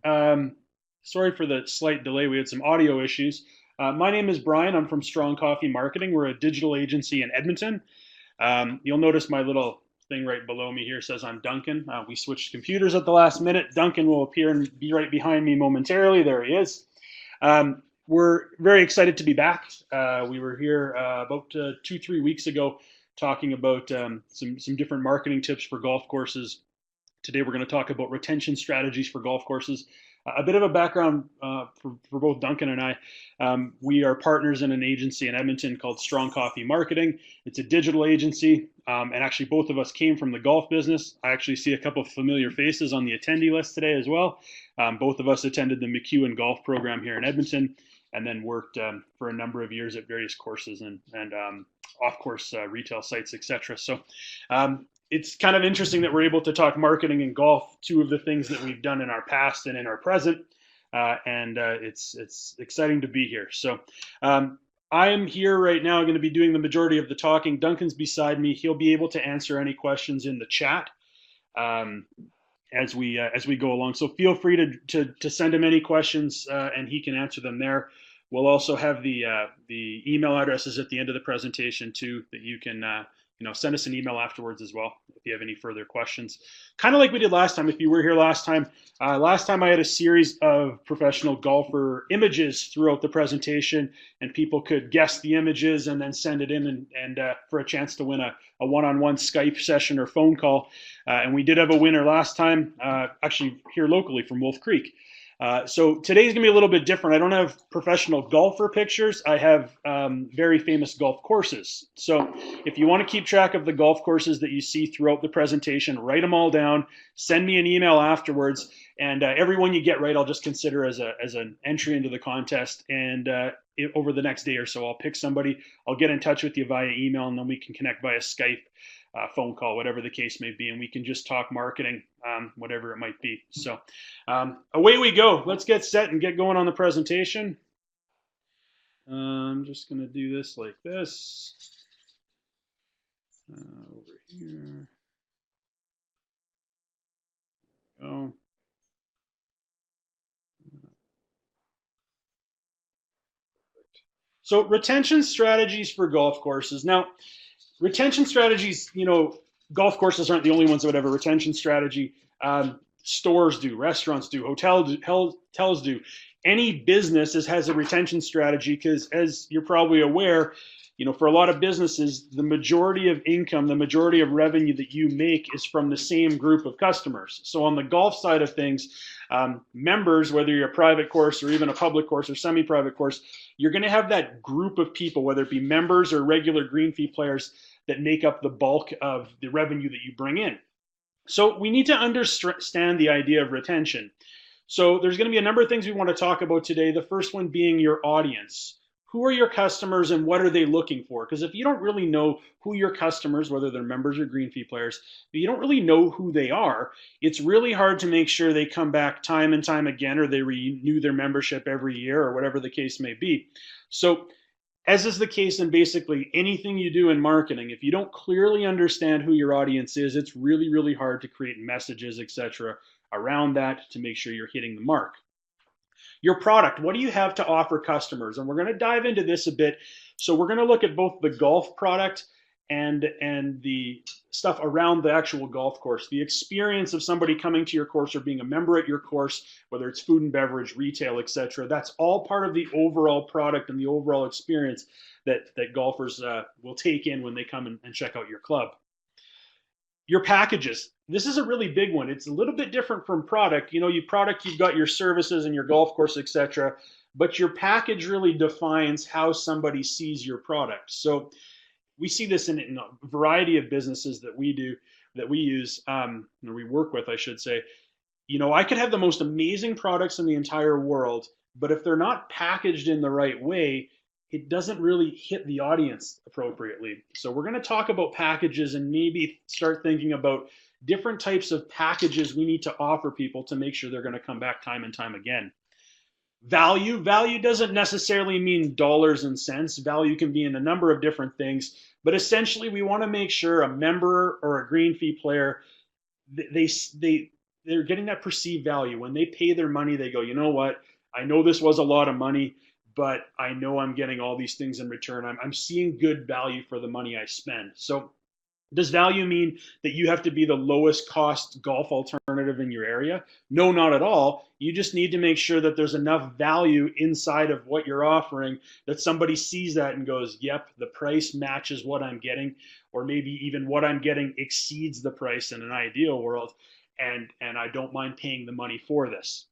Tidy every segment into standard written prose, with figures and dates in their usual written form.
Um, Sorry for the slight delay. We had some audio issues. My name is Brian. I'm from Strong Coffee Marketing. We're a digital agency in Edmonton. You'll notice my little thing right below me here says I'm Duncan. We switched computers at the last minute. Duncan will appear and be right behind me momentarily. There he is. We're very excited to be back. We were here about 2, 3 weeks ago talking about some different marketing tips for golf courses. Today we're going to talk about retention strategies for golf courses. A bit of a background for both Duncan and I. We are partners in an agency in Edmonton called Strong Coffee Marketing. It's a digital agency, and actually both of us came from the golf business. I actually see a couple of familiar faces on the attendee list today as well. Both of us attended the McEwen Golf Program here in Edmonton, and then worked for a number of years at various courses and off-course retail sites, etc. So it's kind of interesting that we're able to talk marketing and golf, two of the things that we've done in our past and in our present. It's exciting to be here. So I am here right now, going to be doing the majority of the talking. Duncan's beside me. He'll be able to answer any questions in the chat um, as we go along. So feel free to send him any questions, and he can answer them there. We'll also have the email addresses at the end of the presentation too, that you can send us an email afterwards as well if you have any further questions. Kind of like we did last time. If you were here last time I had a series of professional golfer images throughout the presentation, and people could guess the images and then send it in and for a chance to win a one-on-one Skype session or phone call. And we did have a winner last time, actually here locally from Wolf Creek. So today's gonna be a little bit different. I don't have professional golfer pictures. I have very famous golf courses. So if you want to keep track of the golf courses that you see throughout the presentation, write them all down. Send me an email afterwards, and every one you get right, I'll just consider as an entry into the contest. And over the next day or so, I'll pick somebody. I'll get in touch with you via email, and then we can connect via Skype, phone call, whatever the case may be, and we can just talk marketing, whatever it might be. So away we go. Let's get set and get going on the presentation. I'm just going to do this like this. Over here. Go. So retention strategies for golf courses. Now, retention strategies, golf courses aren't the only ones that would have a retention strategy. Stores do, restaurants do, hotels do. Any business has a retention strategy because, as you're probably aware, for a lot of businesses, the majority of income, the majority of revenue that you make is from the same group of customers. So on the golf side of things, members, whether you're a private course or even a public course or semi-private course, you're going to have that group of people, whether it be members or regular green fee players, that make up the bulk of the revenue that you bring in. So we need to understand the idea of retention. So there's going to be a number of things we want to talk about today. The first one being your audience. Who are your customers and what are they looking for? Because if you don't really know who your customers, whether they're members or green fee players, if you don't really know who they are, it's really hard to make sure they come back time and time again, or they renew their membership every year, or whatever the case may be. So as is the case in basically anything you do in marketing, if you don't clearly understand who your audience is, it's really, really hard to create messages, etc., around that to make sure you're hitting the mark. Your product, what do you have to offer customers? And we're going to dive into this a bit. So we're going to look at both the golf product and the stuff around the actual golf course, the experience of somebody coming to your course or being a member at your course, whether it's food and beverage, retail, etc. That's all part of the overall product and the overall experience that golfers will take in when they come and check out your club. Your packages. This is a really big one. It's a little bit different from product. You've got your services and your golf course, etc. But your package really defines how somebody sees your product. So we see this in a variety of businesses that we do, that we use, or we work with, I should say. I could have the most amazing products in the entire world, but if they're not packaged in the right way, it doesn't really hit the audience appropriately. So we're going to talk about packages and maybe start thinking about different types of packages we need to offer people to make sure they're going to come back time and time again. Value doesn't necessarily mean dollars and cents. Value can be in a number of different things, but essentially we want to make sure a member or a green fee player, they they're getting that perceived value. When they pay their money, they go, you know what? I know this was a lot of money, but I know I'm getting all these things in return. I'm seeing good value for the money I spend. So does value mean that you have to be the lowest cost golf alternative in your area? No, not at all. You just need to make sure that there's enough value inside of what you're offering that somebody sees that and goes, yep, the price matches what I'm getting, or maybe even what I'm getting exceeds the price in an ideal world, and I don't mind paying the money for this.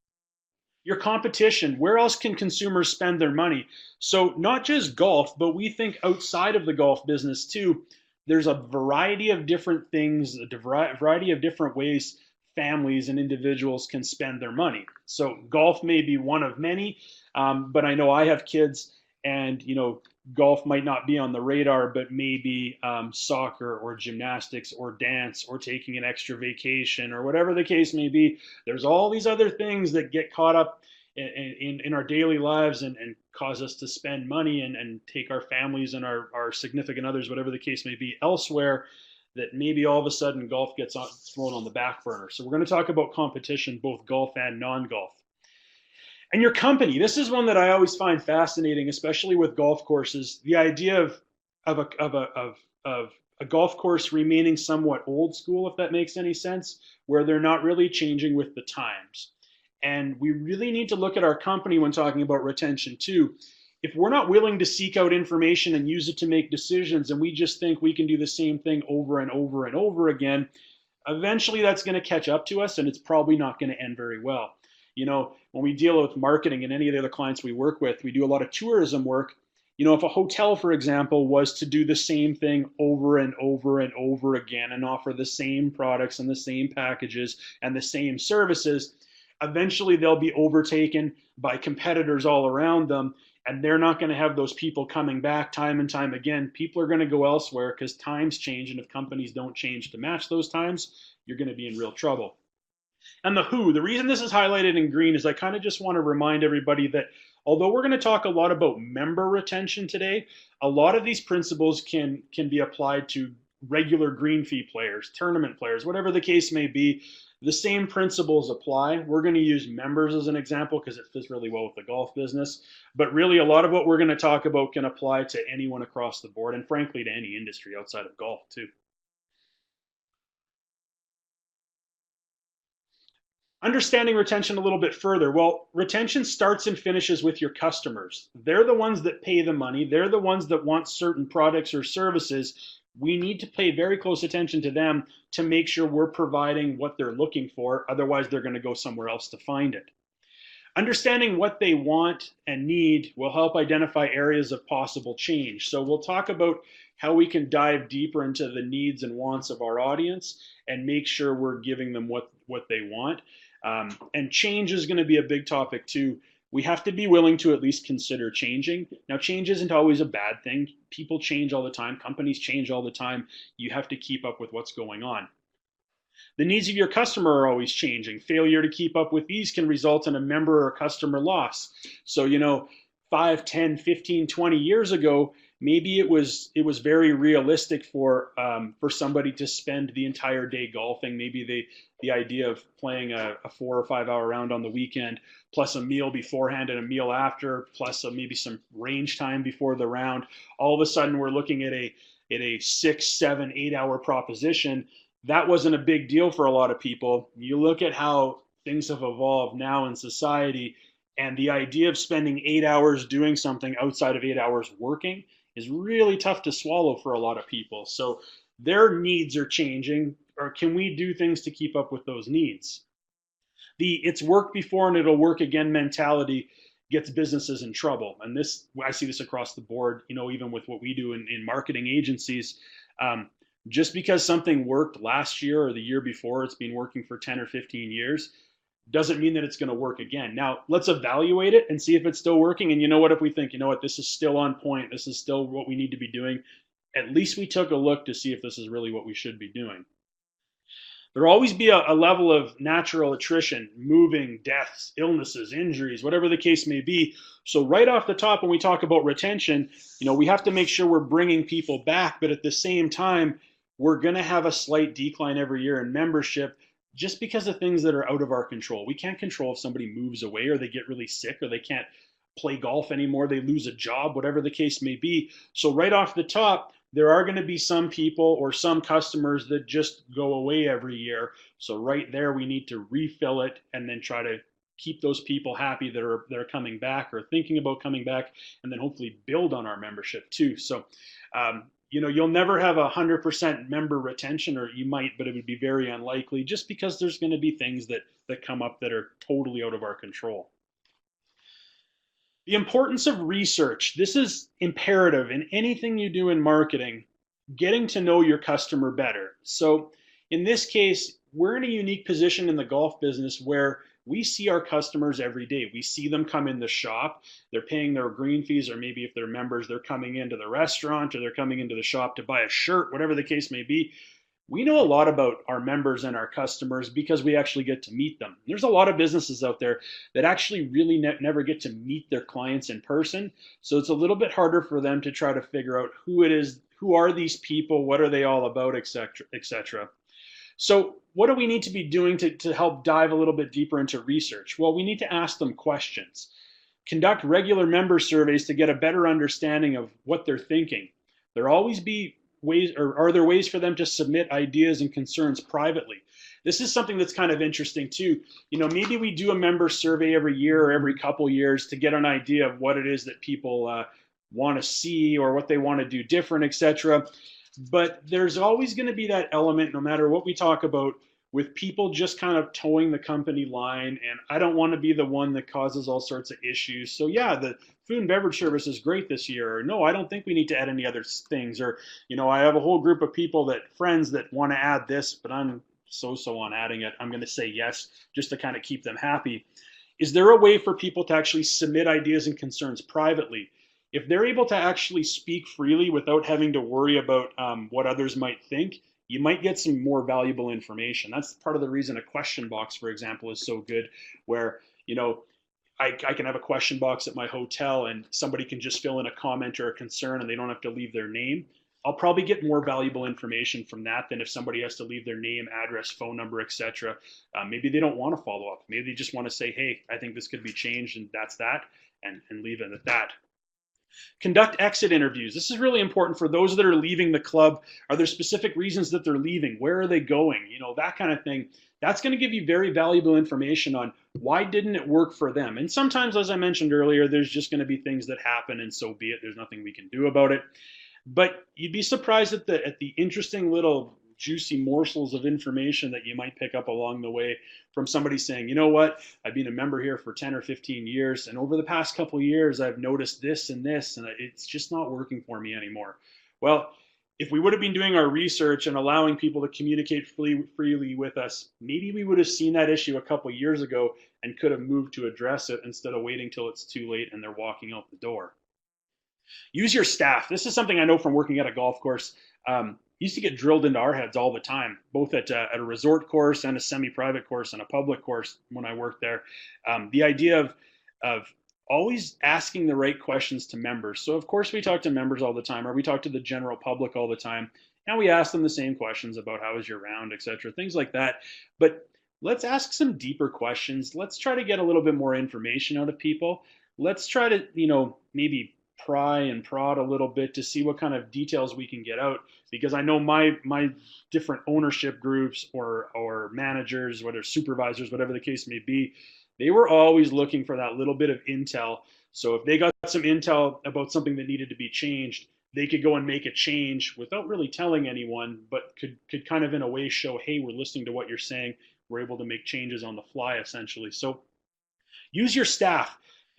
Your competition, where else can consumers spend their money? So not just golf, but we think outside of the golf business too. There's a variety of different things, a variety of different ways families and individuals can spend their money. So golf may be one of many, but I know I have kids, and golf might not be on the radar, but maybe soccer or gymnastics or dance or taking an extra vacation or whatever the case may be. There's all these other things that get caught up in our daily lives and cause us to spend money and take our families and our significant others, whatever the case may be, elsewhere, that maybe all of a sudden golf gets thrown on the back burner. So we're going to talk about competition, both golf and non-golf. And your company, this is one that I always find fascinating, especially with golf courses. The idea of a golf course remaining somewhat old school, if that makes any sense, where they're not really changing with the times. And we really need to look at our company when talking about retention too. If we're not willing to seek out information and use it to make decisions, and we just think we can do the same thing over and over and over again, eventually that's going to catch up to us, and it's probably not going to end very well. When we deal with marketing and any of the other clients we work with, we do a lot of tourism work. If a hotel, for example, was to do the same thing over and over and over again and offer the same products and the same packages and the same services, eventually they'll be overtaken by competitors all around them, and they're not going to have those people coming back time and time again. People are going to go elsewhere because times change, and if companies don't change to match those times, you're going to be in real trouble. And the who, the reason this is highlighted in green is I kind of just want to remind everybody that although we're going to talk a lot about member retention today, a lot of these principles can be applied to regular green fee players, tournament players, whatever the case may be. The same principles apply. We're going to use members as an example because it fits really well with the golf business. But really, a lot of what we're going to talk about can apply to anyone across the board, and frankly, to any industry outside of golf too. Understanding retention a little bit further. Well, retention starts and finishes with your customers. They're the ones that pay the money. They're the ones that want certain products or services. We need to pay very close attention to them to make sure we're providing what they're looking for. Otherwise, they're going to go somewhere else to find it. Understanding what they want and need will help identify areas of possible change. So we'll talk about how we can dive deeper into the needs and wants of our audience and make sure we're giving them what they want. And change is going to be a big topic too. We have to be willing to at least consider changing. Now, change isn't always a bad thing. People change all the time. Companies change all the time. You have to keep up with what's going on. The needs of your customer are always changing. Failure to keep up with these can result in a member or customer loss. So, 5, 10, 15, 20 years ago, maybe it was very realistic for somebody to spend the entire day golfing. Maybe the idea of playing a 4 or 5 hour round on the weekend, plus a meal beforehand and a meal after, plus maybe some range time before the round. All of a sudden, we're looking at a 6, 7, 8 hour proposition. That wasn't a big deal for a lot of people. You look at how things have evolved now in society, and the idea of spending 8 hours doing something outside of 8 hours working is really tough to swallow for a lot of people. So their needs are changing, or can we do things to keep up with those needs? The it's worked before and it'll work again mentality gets businesses in trouble. And I see this across the board, even with what we do in marketing agencies. Just because something worked last year or the year before, it's been working for 10 or 15 years, doesn't mean that it's going to work again. Now, let's evaluate it and see if it's still working. And if we think, this is still on point, this is still what we need to be doing, at least we took a look to see if this is really what we should be doing. There'll always be a level of natural attrition, moving, deaths, illnesses, injuries, whatever the case may be. So right off the top, when we talk about retention, we have to make sure we're bringing people back, but at the same time, we're going to have a slight decline every year in membership. just because of things that are out of our control. We can't control if somebody moves away or they get really sick or they can't play golf anymore, they lose a job, whatever the case may be. So right off the top, there are going to be some people or some customers that just go away every year. So right there, we need to refill it and then try to keep those people happy that are coming back or thinking about coming back, and then hopefully build on our membership too. So, you'll never have 100% member retention, or you might, but it would be very unlikely, just because there's going to be things that come up that are totally out of our control. The importance of research. This is imperative in anything you do in marketing, getting to know your customer better. So in this case, we're in a unique position in the golf business where we see our customers every day. We see them come in the shop, they're paying their green fees, or maybe if they're members, they're coming into the restaurant or they're coming into the shop to buy a shirt, whatever the case may be. We know a lot about our members and our customers because we actually get to meet them. There's a lot of businesses out there that actually really never get to meet their clients in person. So it's a little bit harder for them to try to figure out who it is, who are these people, what are they all about, etc., etc. So what do we need to be doing to help dive a little bit deeper into research? Well, we need to ask them questions. Conduct regular member surveys to get a better understanding of what they're thinking. There'll always be ways, or are there ways for them to submit ideas and concerns privately? This is something that's kind of interesting too. Maybe we do a member survey every year or every couple years to get an idea of what it is that people want to see or what they want to do different, etc. But there's always going to be that element, no matter what we talk about, with people just kind of towing the company line. And I don't want to be the one that causes all sorts of issues. So yeah, the food and beverage service is great this year. Or no, I don't think we need to add any other things. Or, I have a whole group of friends that want to add this, but I'm so on adding it. I'm going to say yes, just to kind of keep them happy. Is there a way for people to actually submit ideas and concerns privately? If they're able to actually speak freely without having to worry about what others might think, you might get some more valuable information. That's part of the reason a question box, for example, is so good, where, I can have a question box at my hotel and somebody can just fill in a comment or a concern and they don't have to leave their name. I'll probably get more valuable information from that than if somebody has to leave their name, address, phone number, etc. Maybe they don't want to follow up. Maybe they just want to say, hey, I think this could be changed, and that's that, and leave it at that. Conduct exit interviews. This is really important for those that are leaving the club. Are there specific reasons that they're leaving? Where are they going? That kind of thing. That's going to give you very valuable information on why didn't it work for them. And sometimes, as I mentioned earlier, there's just going to be things that happen, and so be it. There's nothing we can do about it. But you'd be surprised at the interesting little juicy morsels of information that you might pick up along the way from somebody saying, you know what, I've been a member here for 10 or 15 years, and over the past couple of years, I've noticed this and this, and it's just not working for me anymore. Well, if we would have been doing our research and allowing people to communicate freely with us, maybe we would have seen that issue a couple of years ago and could have moved to address it instead of waiting till it's too late and they're walking out the door. Use your staff. This is something I know from working at a golf course. Used to get drilled into our heads all the time, both at a resort course and a semi-private course and a public course when I worked there. The idea of always asking the right questions to members. So of course we talk to members all the time, or we talk to the general public all the time, and we ask them the same questions about how was your round, etc., things like that. But let's ask some deeper questions. Let's try to get a little bit more information out of people. Let's try to, maybe pry and prod a little bit to see what kind of details we can get out, because I know my different ownership groups or managers, whether supervisors, whatever the case may be, they were always looking for that little bit of intel. So if they got some intel about something that needed to be changed, they could go and make a change without really telling anyone, but could kind of in a way show, hey, we're listening to what you're saying. We're able to make changes on the fly, essentially. So use your staff.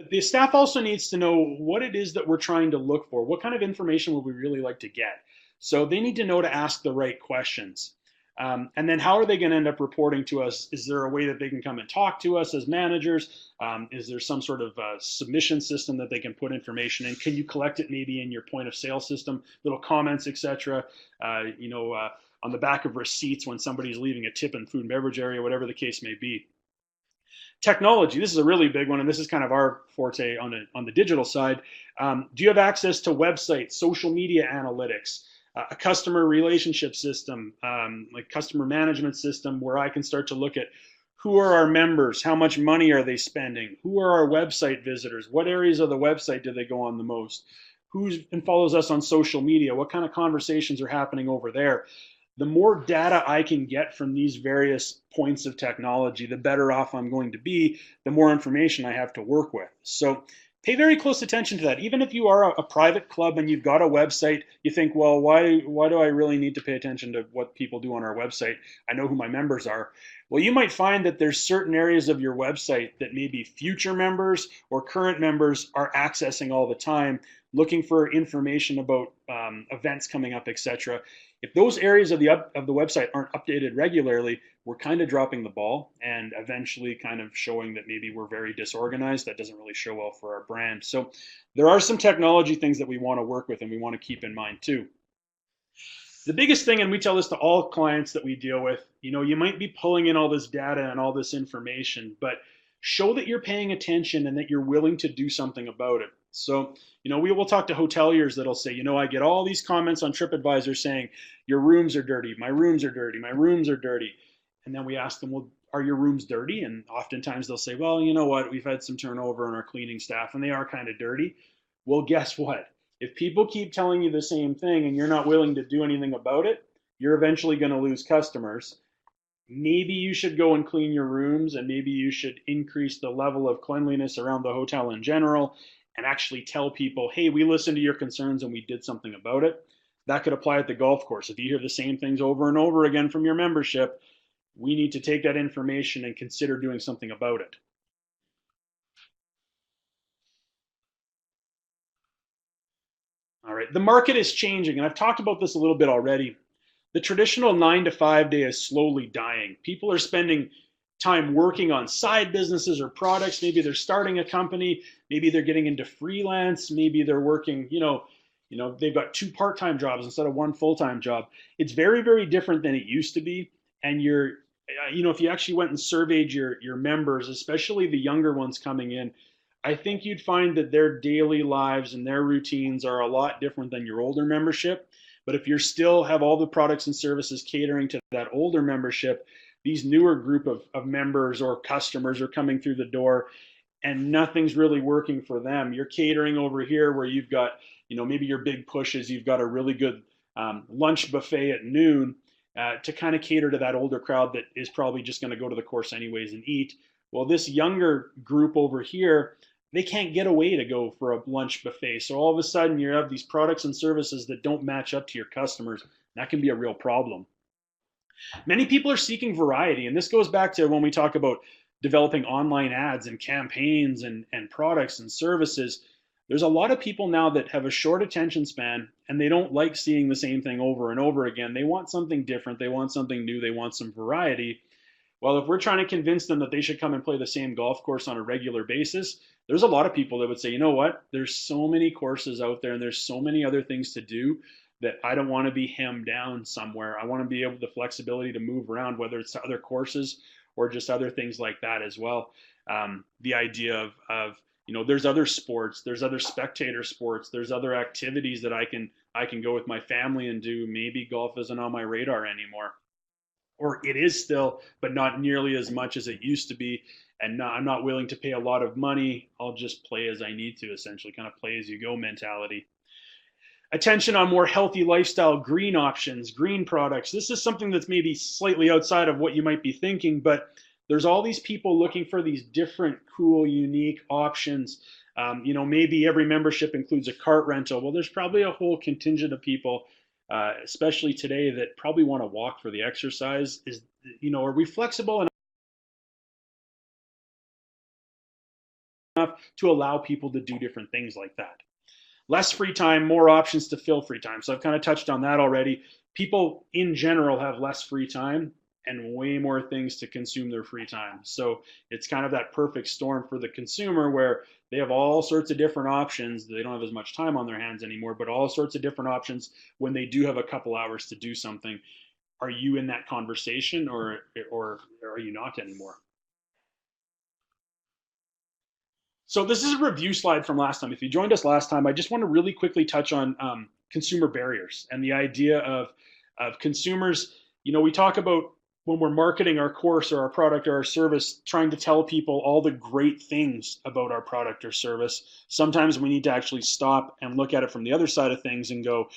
The staff also needs to know what it is that we're trying to look for. What kind of information would we really like to get? So they need to know to ask the right questions. And then how are they going to end up reporting to us? Is there a way that they can come and talk to us as managers? Is there some sort of submission system that they can put information in? Can you collect it maybe in your point of sale system, little comments, etc.? On the back of receipts when somebody's leaving a tip in food and beverage area, whatever the case may be. Technology, this is a really big one, and this is kind of our forte on the digital side. Do you have access to websites, social media analytics? a customer relationship system, like customer management system, where I can start to look at who are our members, how much money are they spending, who are our website visitors, what areas of the website do they go on the most, who follows us on social media, what kind of conversations are happening over there. The more data I can get from these various points of technology, the better off I'm going to be, the more information I have to work with. So pay very close attention to that. Even if you are a private club and you've got a website, you think, well, why do I really need to pay attention to what people do on our website? I know who my members are. Well, you might find that there's certain areas of your website that maybe future members or current members are accessing all the time, looking for information about events coming up, etc. If those areas of the website aren't updated regularly, we're kind of dropping the ball and eventually kind of showing that maybe we're very disorganized. That doesn't really show well for our brand. So there are some technology things that we want to work with and we want to keep in mind too. The biggest thing, and we tell this to all clients that we deal with, you might be pulling in all this data and all this information, but show that you're paying attention and that you're willing to do something about it. So, we will talk to hoteliers that'll say, I get all these comments on TripAdvisor saying, your rooms are dirty, my rooms are dirty, my rooms are dirty. And then we ask them, well, are your rooms dirty? And oftentimes they'll say, well, you know what, we've had some turnover in our cleaning staff and they are kind of dirty. Well, guess what? If people keep telling you the same thing and you're not willing to do anything about it, you're eventually going to lose customers. Maybe you should go and clean your rooms, and maybe you should increase the level of cleanliness around the hotel in general and actually tell people, hey, we listened to your concerns and we did something about it. That could apply at the golf course. If you hear the same things over and over again from your membership, we need to take that information and consider doing something about it. All right, the market is changing, and I've talked about this a little bit already. The traditional 9 to 5 day is slowly dying. People are spending time working on side businesses or products. Maybe they're starting a company. Maybe they're getting into freelance. Maybe they're working, they've got 2 part-time jobs instead of 1 full-time job. It's very, very different than it used to be. And if you actually went and surveyed your members, especially the younger ones coming in, I think you'd find that their daily lives and their routines are a lot different than your older membership. But if you still have all the products and services catering to that older membership, these newer group of members or customers are coming through the door and nothing's really working for them. You're catering over here where you've got, maybe your big push is you've got a really good lunch buffet at noon to kind of cater to that older crowd that is probably just going to go to the course anyways and eat. Well, this younger group over here, they can't get away to go for a lunch buffet. So all of a sudden you have these products and services that don't match up to your customers. That can be a real problem. Many people are seeking variety, and this goes back to when we talk about developing online ads and campaigns and products and services. There's a lot of people now that have a short attention span and they don't like seeing the same thing over and over again. They want something different. They want something new. They want some variety. Well, if we're trying to convince them that they should come and play the same golf course on a regular basis, there's a lot of people that would say, you know what, there's so many courses out there and there's so many other things to do that I don't want to be hemmed down somewhere. I want to be able the flexibility to move around, whether it's to other courses or just other things like that as well. The idea of there's other sports, there's other spectator sports, there's other activities that I can go with my family and do. Maybe golf isn't on my radar anymore, or it is still, but not nearly as much as it used to be. And I'm not willing to pay a lot of money. I'll just play as I need to, essentially, kind of play as you go mentality. Attention on more healthy lifestyle, green options, green products. This is something that's maybe slightly outside of what you might be thinking, but there's all these people looking for these different, cool, unique options. Maybe every membership includes a cart rental. Well, there's probably a whole contingent of people, especially today, that probably want to walk for the exercise. Are we flexible enough to allow people to do different things like that? Less free time, more options to fill free time. So I've kind of touched on that already. People in general have less free time and way more things to consume their free time. So it's kind of that perfect storm for the consumer where they have all sorts of different options. They don't have as much time on their hands anymore, but all sorts of different options when they do have a couple hours to do something. Are you in that conversation or are you not anymore? So this is a review slide from last time. If you joined us last time, I just want to really quickly touch on consumer barriers and the idea of consumers. We talk about when we're marketing our course or our product or our service, trying to tell people all the great things about our product or service. Sometimes we need to actually stop and look at it from the other side of things and go,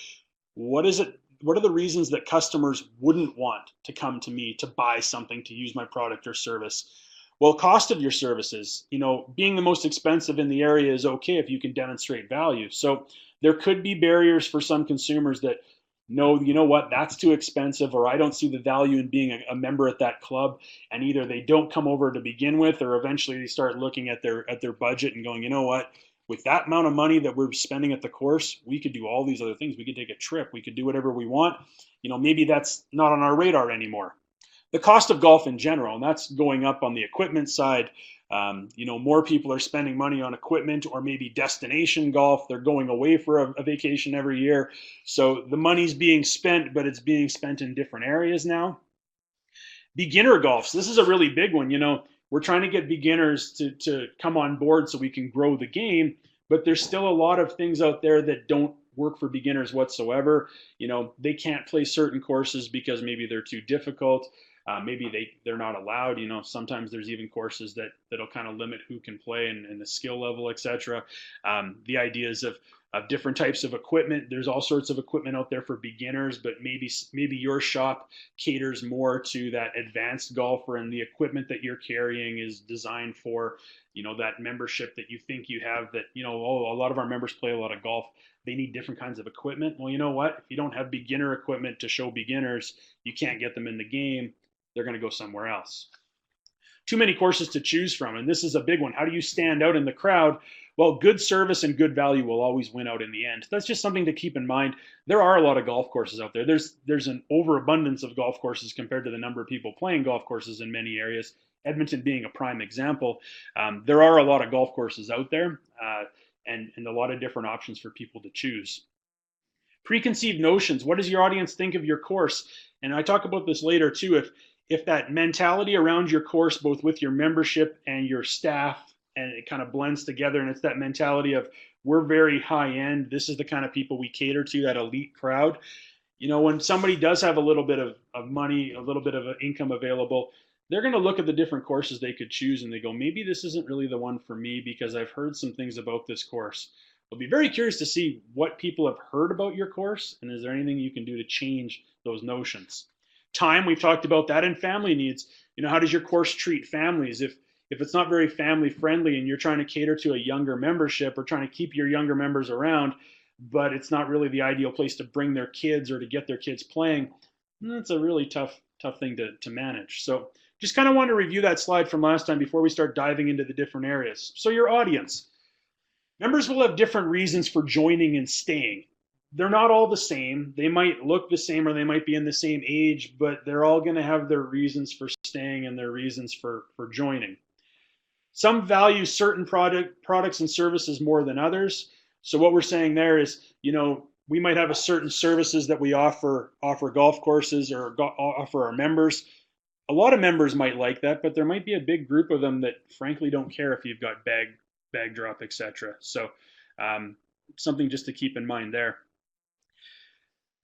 what is it? What are the reasons that customers wouldn't want to come to me to buy something, to use my product or service? Well, cost of your services, being the most expensive in the area is okay if you can demonstrate value. So there could be barriers for some consumers that, no, you know what, that's too expensive, or I don't see the value in being a member at that club. And either they don't come over to begin with, or eventually they start looking at their budget and going, you know what, with that amount of money that we're spending at the course, we could do all these other things. We could take a trip. We could do whatever we want. Maybe that's not on our radar anymore. The cost of golf in general, and that's going up on the equipment side. More people are spending money on equipment or maybe destination golf. They're going away for a vacation every year. So the money's being spent, but it's being spent in different areas now. Beginner golf. So this is a really big one. We're trying to get beginners to come on board so we can grow the game, but there's still a lot of things out there that don't work for beginners whatsoever. They can't play certain courses because maybe they're too difficult. Maybe they're not allowed. Sometimes there's even courses that'll kind of limit who can play and the skill level, etc. The ideas of different types of equipment. There's all sorts of equipment out there for beginners, but maybe your shop caters more to that advanced golfer, and the equipment that you're carrying is designed for that membership that you think you have. That a lot of our members play a lot of golf. They need different kinds of equipment. Well, you know what? If you don't have beginner equipment to show beginners, you can't get them in the game. They're going to go somewhere else. Too many courses to choose from, and this is a big one. How do you stand out in the crowd? Well, good service and good value will always win out in the end. That's just something to keep in mind. There are a lot of golf courses out there. There's an overabundance of golf courses compared to the number of people playing golf courses in many areas. Edmonton being a prime example. There are a lot of golf courses out there, and a lot of different options for people to choose. Preconceived notions. What does your audience think of your course? And I talk about this later too. If that mentality around your course, both with your membership and your staff, and it kind of blends together, and it's that mentality of, we're very high end, this is the kind of people we cater to, that elite crowd. When somebody does have a little bit of money, a little bit of income available, they're going to look at the different courses they could choose, and they go, maybe this isn't really the one for me because I've heard some things about this course. I'll be very curious to see what people have heard about your course, and is there anything you can do to change those notions. Time, we've talked about that, and family needs. How does your course treat families? If it's not very family friendly and you're trying to cater to a younger membership or trying to keep your younger members around, but it's not really the ideal place to bring their kids or to get their kids playing, that's a really tough thing to manage. So just kind of want to review that slide from last time before we start diving into the different areas. So your audience. Members will have different reasons for joining and staying. They're not all the same. They might look the same or they might be in the same age, but they're all going to have their reasons for staying and their reasons for joining. Some value certain products and services more than others. So what we're saying there is, we might have a certain services that we offer golf courses or offer our members. A lot of members might like that, but there might be a big group of them that frankly don't care if you've got bag drop, etc. So something just to keep in mind there.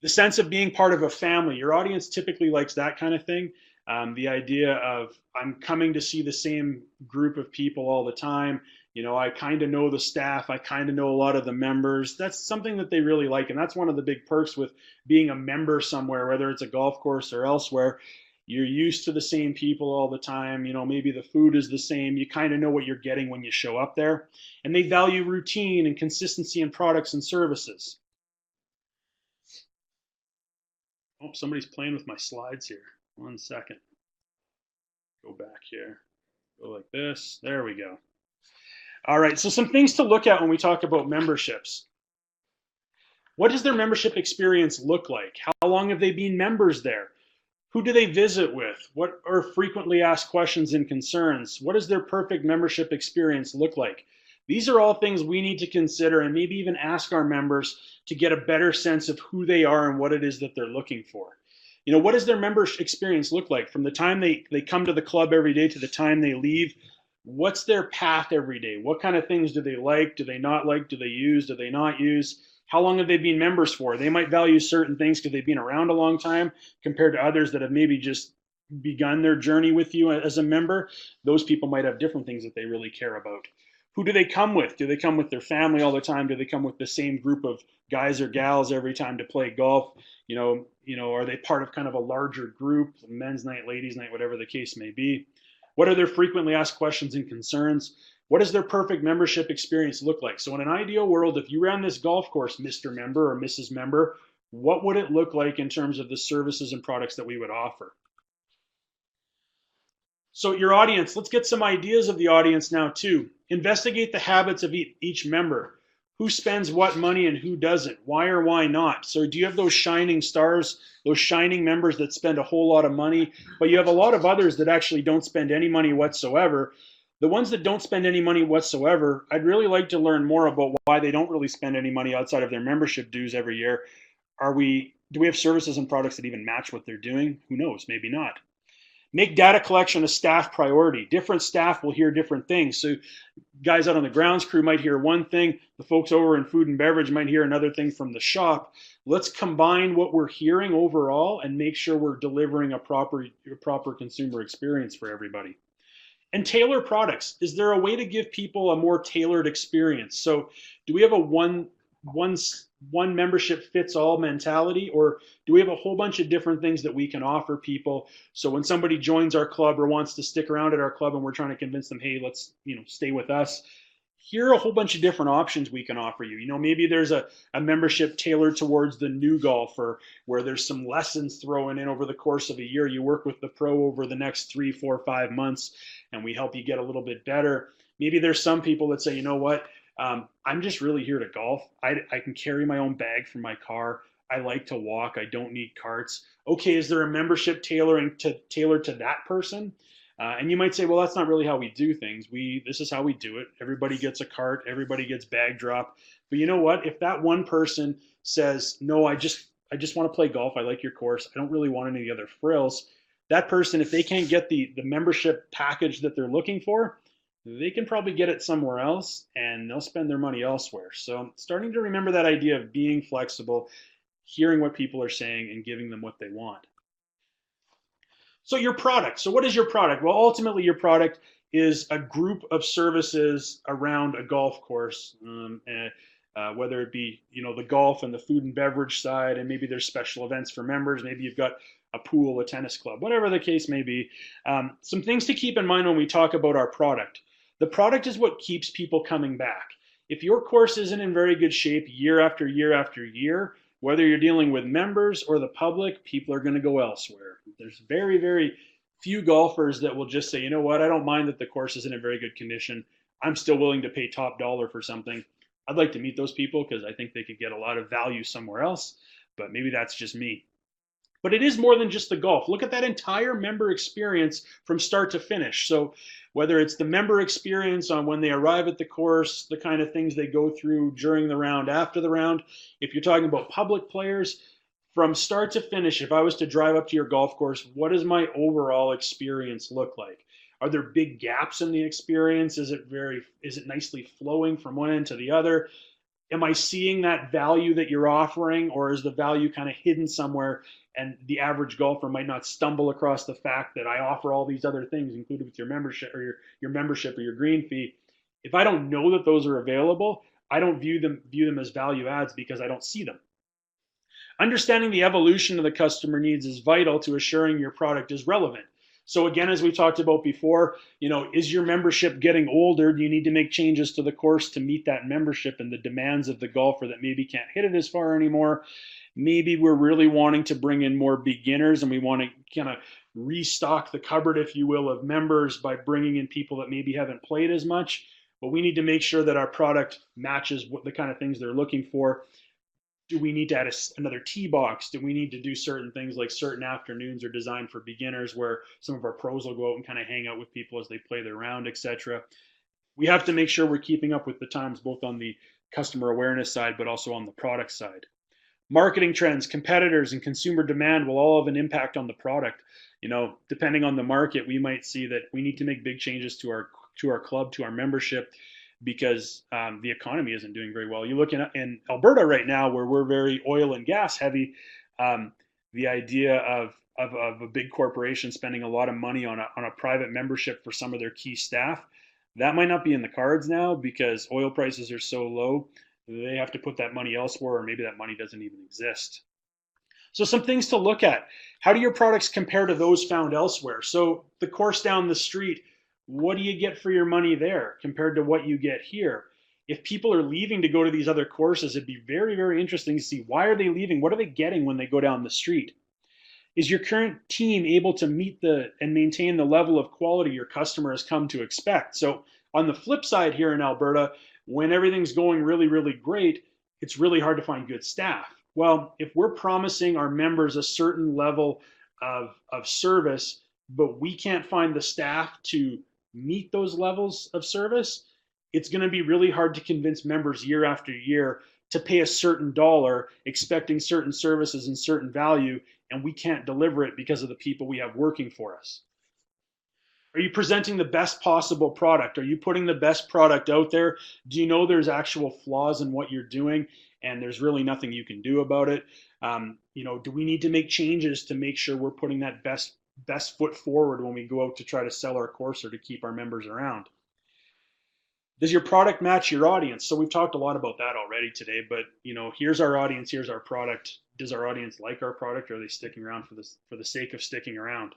The sense of being part of a family. Your audience typically likes that kind of thing. The idea of, I'm coming to see the same group of people all the time. I kind of know the staff. I kind of know a lot of the members. That's something that they really like. And that's one of the big perks with being a member somewhere, whether it's a golf course or elsewhere. You're used to the same people all the time. Maybe the food is the same. You kind of know what you're getting when you show up there. And they value routine and consistency in products and services. Oh, somebody's playing with my slides here. 1 second. Go back here. Go like this. There we go. All right, so some things to look at when we talk about memberships. What does their membership experience look like? How long have they been members there? Who do they visit with? What are frequently asked questions and concerns? What does their perfect membership experience look like? These are all things we need to consider and maybe even ask our members to get a better sense of who they are and what it is that they're looking for. What does their member experience look like from the time they come to the club every day to the time they leave? What's their path every day? What kind of things do they like? Do they not like? Do they use? Do they not use? How long have they been members for? They might value certain things because they've been around a long time compared to others that have maybe just begun their journey with you as a member. Those people might have different things that they really care about. Who do they come with? Do they come with their family all the time? Do they come with the same group of guys or gals every time to play golf? Are they part of kind of a larger group, men's night, ladies' night, whatever the case may be? What are their frequently asked questions and concerns? What does their perfect membership experience look like? So in an ideal world, if you ran this golf course, Mr. Member or Mrs. Member, what would it look like in terms of the services and products that we would offer? So your audience, let's get some ideas of the audience now too. Investigate the habits of each member. Who spends what money and who doesn't? Why or why not? So do you have those shining stars, those shining members that spend a whole lot of money, but you have a lot of others that actually don't spend any money whatsoever? The ones that don't spend any money whatsoever, I'd really like to learn more about why they don't really spend any money outside of their membership dues every year. Do we have services and products that even match what they're doing? Who knows? Maybe not. Make data collection a staff priority. Different staff will hear different things. So guys out on the grounds crew might hear one thing. The folks over in food and beverage might hear another thing from the shop. Let's combine what we're hearing overall and make sure we're delivering a proper consumer experience for everybody. And tailor products. Is there a way to give people a more tailored experience? So do we have a one membership fits all mentality, or do we have a whole bunch of different things that we can offer people? So when somebody joins our club or wants to stick around at our club and we're trying to convince them, hey, let's stay with us, here are a whole bunch of different options we can offer you. Maybe there's a membership tailored towards the new golfer where there's some lessons thrown in over the course of a year. You work with the pro over the next 3, 4, 5 months and we help you get a little bit better. Maybe there's some people that say, you know what, I'm just really here to golf. I can carry my own bag from my car. I like to walk. I don't need carts. Okay, is there a membership tailored to that person? And you might say, well, that's not really how we do things. This is how we do it. Everybody gets a cart. Everybody gets bag drop. But you know what? If that one person says, no, I just want to play golf. I like your course. I don't really want any other frills. That person, if they can't get the membership package that they're looking for, they can probably get it somewhere else and they'll spend their money elsewhere. So starting to remember that idea of being flexible, hearing what people are saying and giving them what they want. So your product. So what is your product? Well, ultimately your product is a group of services around a golf course, whether it be the golf and the food and beverage side, and maybe there's special events for members. Maybe you've got a pool, a tennis club, whatever the case may be. Some things to keep in mind when we talk about our product. The product is what keeps people coming back. If your course isn't in very good shape year after year after year, whether you're dealing with members or the public, people are going to go elsewhere. There's very, very few golfers that will just say, you know what, I don't mind that the course isn't in very good condition. I'm still willing to pay top dollar for something. I'd like to meet those people because I think they could get a lot of value somewhere else, but maybe that's just me. But it is more than just the golf. Look at that entire member experience from start to finish. So whether it's the member experience on when they arrive at the course, the kind of things they go through during the round, after the round, if you're talking about public players, from start to finish, if I was to drive up to your golf course, what does my overall experience look like? Are there big gaps in the experience? Is it nicely flowing from one end to the other? Am I seeing that value that you're offering, or is the value kind of hidden somewhere and the average golfer might not stumble across the fact that I offer all these other things included with your membership or your membership or your green fee? If I don't know that those are available, I don't view them as value adds because I don't see them. Understanding the evolution of the customer needs is vital to assuring your product is relevant. So again, as we talked about before, is your membership getting older? Do you need to make changes to the course to meet that membership and the demands of the golfer that maybe can't hit it as far anymore? Maybe we're really wanting to bring in more beginners and we want to kind of restock the cupboard, if you will, of members by bringing in people that maybe haven't played as much. But we need to make sure that our product matches what the kind of things they're looking for. Do we need to add another tee box? Do we need to do certain things like certain afternoons are designed for beginners where some of our pros will go out and kind of hang out with people as they play their round, etc. We have to make sure we're keeping up with the times, both on the customer awareness side, but also on the product side. Marketing trends, competitors, and consumer demand will all have an impact on the product. Depending on the market, we might see that we need to make big changes to our club, to our membership, because the economy isn't doing very well. You look in Alberta right now, where we're very oil and gas heavy. Um, the idea of a big corporation spending a lot of money on a private membership for some of their key staff, that might not be in the cards now because oil prices are so low. They have to put that money elsewhere, or maybe that money doesn't even exist. So some things to look at. How do your products compare to those found elsewhere? So the course down the street, what do you get for your money there compared to what you get here? If people are leaving to go to these other courses, it'd be very, very interesting to see why are they leaving? What are they getting when they go down the street? Is your current team able to meet and maintain the level of quality your customer has come to expect? So on the flip side here in Alberta, when everything's going really, really great, it's really hard to find good staff. Well, if we're promising our members a certain level of service, but we can't find the staff to meet those levels of service, it's going to be really hard to convince members year after year to pay a certain dollar, expecting certain services and certain value, and we can't deliver it because of the people we have working for us. Are you presenting the best possible product? Are you putting the best product out there? Do you know there's actual flaws in what you're doing and there's really nothing you can do about it? Do we need to make changes to make sure we're putting that best foot forward when we go out to try to sell our course or to keep our members around? Does your product match your audience? So we've talked a lot about that already today, but here's our audience, here's our product. Does our audience like our product, or are they sticking around for the sake of sticking around?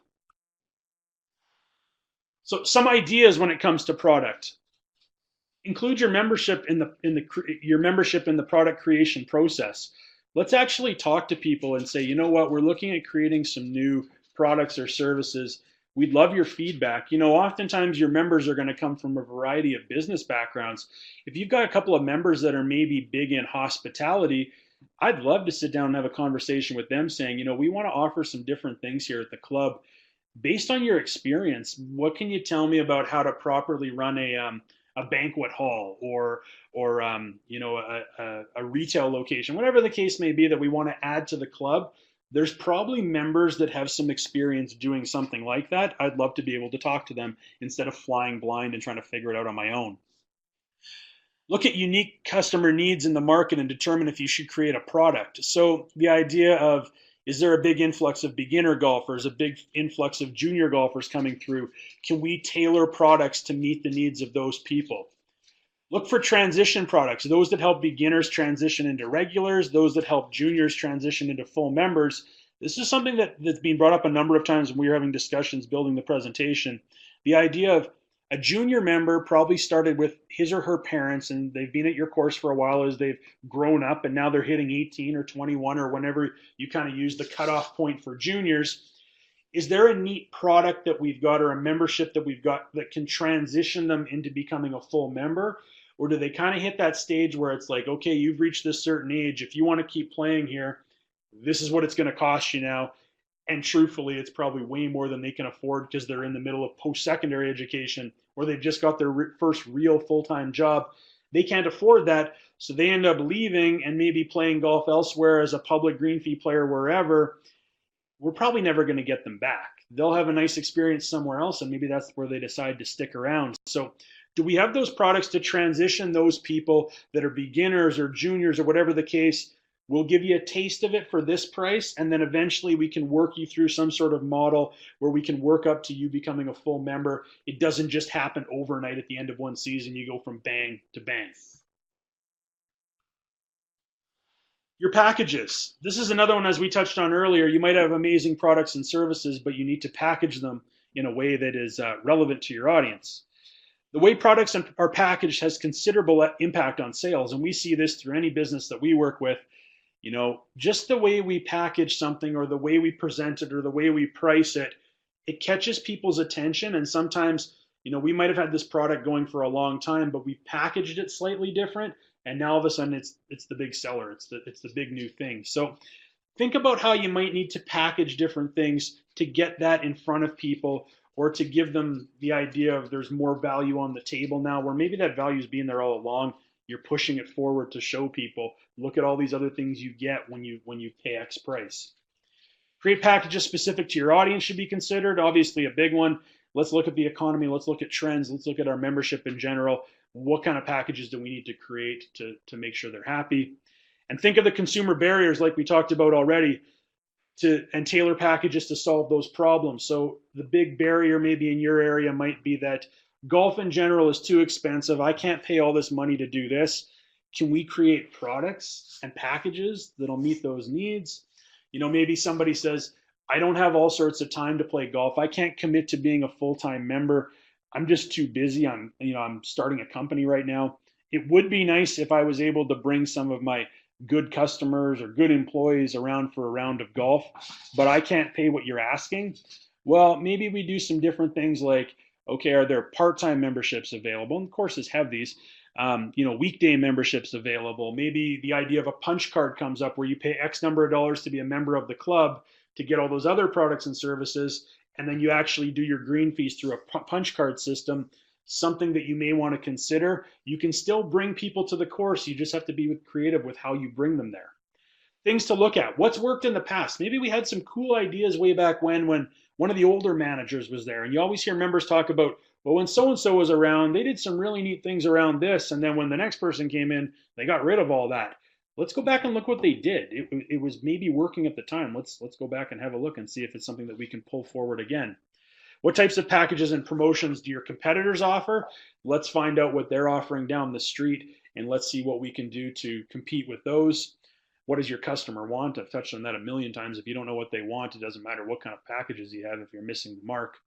So some ideas when it comes to product. Include your membership in the product creation process. Let's actually talk to people and say, you know what, we're looking at creating some new products or services. We'd love your feedback. Oftentimes your members are going to come from a variety of business backgrounds. If you've got a couple of members that are maybe big in hospitality, I'd love to sit down and have a conversation with them saying, we want to offer some different things here at the club. Based on your experience, what can you tell me about how to properly run a banquet hall or a retail location, whatever the case may be that we want to add to the club? There's probably members that have some experience doing something like that. I'd love to be able to talk to them instead of flying blind and trying to figure it out on my own. Look at unique customer needs in the market and determine if you should create a product. So the idea of, is there a big influx of beginner golfers, a big influx of junior golfers coming through? Can we tailor products to meet the needs of those people? Look for transition products, those that help beginners transition into regulars, those that help juniors transition into full members. This is something that's been brought up a number of times when we were having discussions building the presentation. The idea of a junior member probably started with his or her parents and they've been at your course for a while as they've grown up and now they're hitting 18 or 21 or whenever you kind of use the cutoff point for juniors. Is there a neat product that we've got or a membership that we've got that can transition them into becoming a full member? Or do they kind of hit that stage where it's like, okay, you've reached this certain age. If you want to keep playing here, this is what it's going to cost you now. And truthfully, it's probably way more than they can afford because they're in the middle of post-secondary education or they've just got their first real full-time job. They can't afford that, so they end up leaving and maybe playing golf elsewhere as a public green fee player wherever. We're probably never going to get them back. They'll have a nice experience somewhere else, and maybe that's where they decide to stick around. So do we have those products to transition those people that are beginners or juniors or whatever the case? We'll give you a taste of it for this price, and then eventually we can work you through some sort of model where we can work up to you becoming a full member. It doesn't just happen overnight at the end of one season. You go from bang to bang. Your packages. This is another one, as we touched on earlier. You might have amazing products and services, but you need to package them in a way that is relevant to your audience. The way products are packaged has considerable impact on sales, and we see this through any business that we work with. Just the way we package something or the way we present it or the way we price it, it catches people's attention. And sometimes, we might have had this product going for a long time, but we packaged it slightly different. And now all of a sudden it's the big seller. It's the big new thing. So think about how you might need to package different things to get that in front of people or to give them the idea of there's more value on the table now, where maybe that value is being there all along. You're pushing it forward to show people, look at all these other things you get when you pay X price. Create packages specific to your audience should be considered. Obviously a big one. let's look at the economy, let's look at trends, let's look at our membership in general. What kind of packages do we need to create to make sure they're happy? And think of the consumer barriers like we talked about already, and tailor packages to solve those problems. So the big barrier maybe in your area might be that golf in general is too expensive. I can't pay all this money to do this. Can we create products and packages that'll meet those needs? Maybe somebody says, I don't have all sorts of time to play golf. I can't commit to being a full-time member. I'm just too busy. I'm starting a company right now. It would be nice if I was able to bring some of my good customers or good employees around for a round of golf, but I can't pay what you're asking. Well, maybe we do some different things like, okay, are there part-time memberships available? And courses have these. Weekday memberships available. Maybe the idea of a punch card comes up where you pay X number of dollars to be a member of the club to get all those other products and services, and then you actually do your green fees through a punch card system. Something that you may want to consider. You can still bring people to the course. You just have to be creative with how you bring them there. Things to look at. What's worked in the past? Maybe we had some cool ideas way back when one of the older managers was there. And you always hear members talk about, well, when so-and-so was around, they did some really neat things around this. And then when the next person came in, they got rid of all that. Let's go back and look what they did. It was maybe working at the time. Let's go back and have a look and see if it's something that we can pull forward again. What types of packages and promotions do your competitors offer? Let's find out what they're offering down the street, and let's see what we can do to compete with those. What does your customer want? I've touched on that a million times. If you don't know what they want, it doesn't matter what kind of packages you have if you're missing the mark.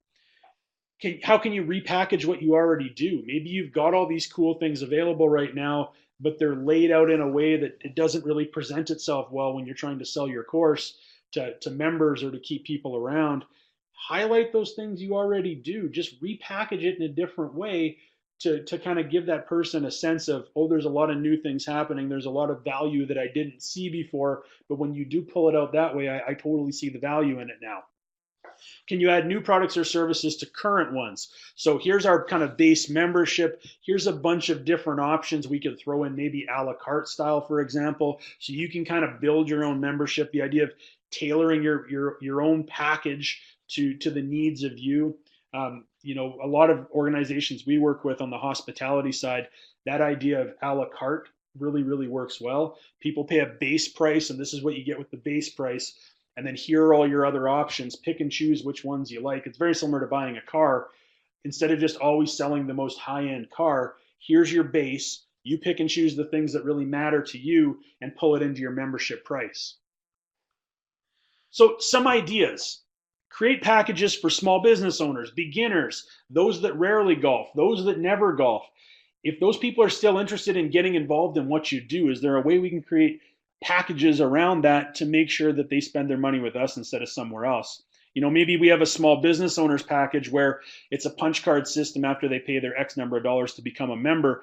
How can you repackage what you already do? Maybe you've got all these cool things available right now, but they're laid out in a way that it doesn't really present itself well when you're trying to sell your course to members or to keep people around. Highlight those things you already do. Just repackage it in a different way to kind of give that person a sense of, oh, there's a lot of new things happening. There's a lot of value that I didn't see before, but when you do pull it out that way, I totally see the value in it now. Can you add new products or services to current ones? So here's our kind of base membership. Here's a bunch of different options we could throw in, maybe a la carte style, for example, so you can kind of build your own membership. The idea of tailoring your own package to the needs of you. A lot of organizations we work with on the hospitality side, that idea of a la carte really, really works well. People pay a base price, and this is what you get with the base price. And then here are all your other options. Pick and choose which ones you like. It's very similar to buying a car. Instead of just always selling the most high-end car, here's your base. You pick and choose the things that really matter to you and pull it into your membership price. So some ideas. Create packages for small business owners, beginners, those that rarely golf, those that never golf. If those people are still interested in getting involved in what you do, is there a way we can create packages around that to make sure that they spend their money with us instead of somewhere else? Maybe we have a small business owners package where it's a punch card system after they pay their X number of dollars to become a member.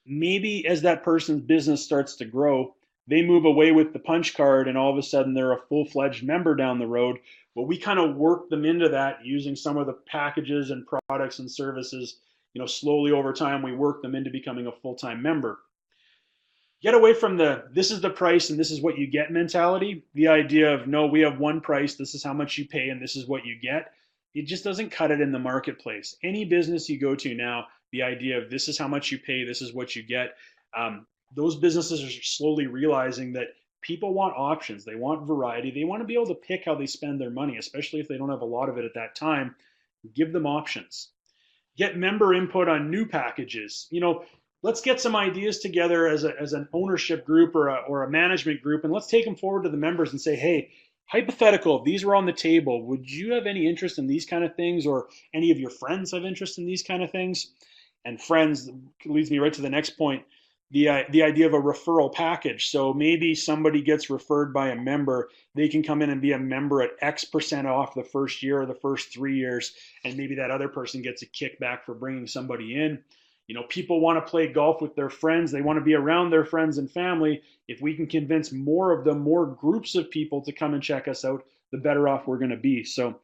Maybe as that person's business starts to grow, they move away with the punch card and all of a sudden they're a full-fledged member down the road. Well, we kind of work them into that using some of the packages and products and services. Slowly over time, we work them into becoming a full-time member. Get away from this is the price and this is what you get mentality. The idea of, no, we have one price, this is how much you pay, and this is what you get. It just doesn't cut it in the marketplace. Any business you go to now, the idea of this is how much you pay, this is what you get. Those businesses are slowly realizing that people want options. They want variety. They want to be able to pick how they spend their money, especially if they don't have a lot of it at that time. Give them options. Get member input on new packages. Let's get some ideas together as an ownership group or a management group, and let's take them forward to the members and say, hey, hypothetical, if these were on the table, would you have any interest in these kind of things, or any of your friends have interest in these kind of things? And friends leads me right to the next point. The idea of a referral package. So maybe somebody gets referred by a member, they can come in and be a member at X% off the first year or the first 3 years, and maybe that other person gets a kickback for bringing somebody in. People want to play golf with their friends. They want to be around their friends and family. If we can convince more of them, more groups of people to come and check us out, the better off we're going to be. So,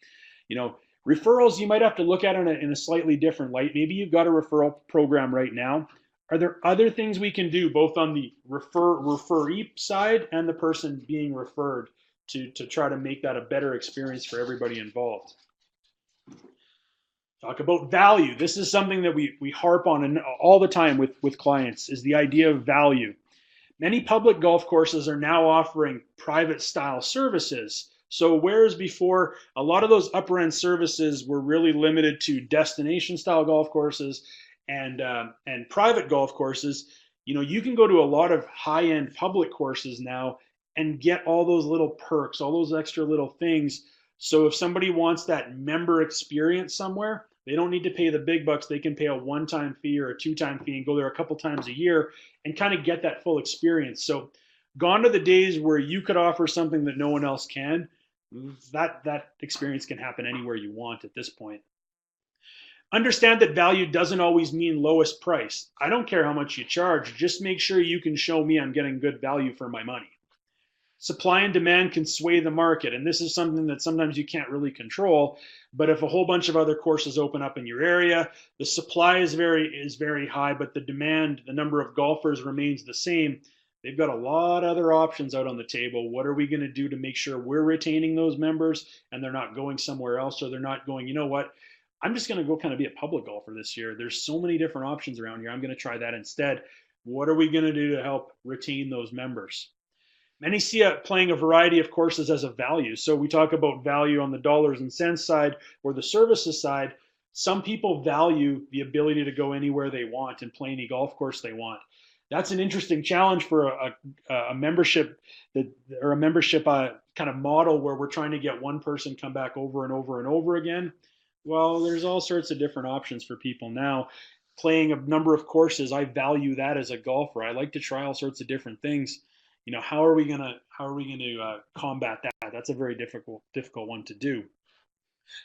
referrals, you might have to look at it in a slightly different light. Maybe you've got a referral program right now. Are there other things we can do both on the referee side and the person being referred to try to make that a better experience for everybody involved? Talk about value. This is something that we harp on and all the time with clients is the idea of value. Many public golf courses are now offering private style services. So whereas before a lot of those upper end services were really limited to destination style golf courses and private golf courses, you can go to a lot of high end public courses now and get all those little perks, all those extra little things. So if somebody wants that member experience somewhere, they don't need to pay the big bucks. They can pay a one-time fee or a two-time fee and go there a couple times a year and kind of get that full experience. So gone to the days where you could offer something that no one else can. That experience can happen anywhere you want at this point. Understand that value doesn't always mean lowest price. I don't care how much you charge. Just make sure you can show me I'm getting good value for my money. Supply and demand can sway the market, and this is something that sometimes you can't really control. But if a whole bunch of other courses open up in your area, the supply is very high, but the demand, the number of golfers remains the same. They've got a lot of other options out on the table. What are we going to do to make sure we're retaining those members and they're not going somewhere else, or they're not going, you know what, I'm just going to go kind of be a public golfer this year. There's so many different options around here. I'm going to try that instead. What are we going to do to help retain those members? Many see playing a variety of courses as a value. So we talk about value on the dollars and cents side or the services side. Some people value the ability to go anywhere they want and play any golf course they want. That's an interesting challenge for a membership or a membership kind of model where we're trying to get one person come back over and over and over again. Well, there's all sorts of different options for people now. Playing a number of courses, I value that as a golfer. I like to try all sorts of different things. How are we gonna combat that? That's a very difficult one to do.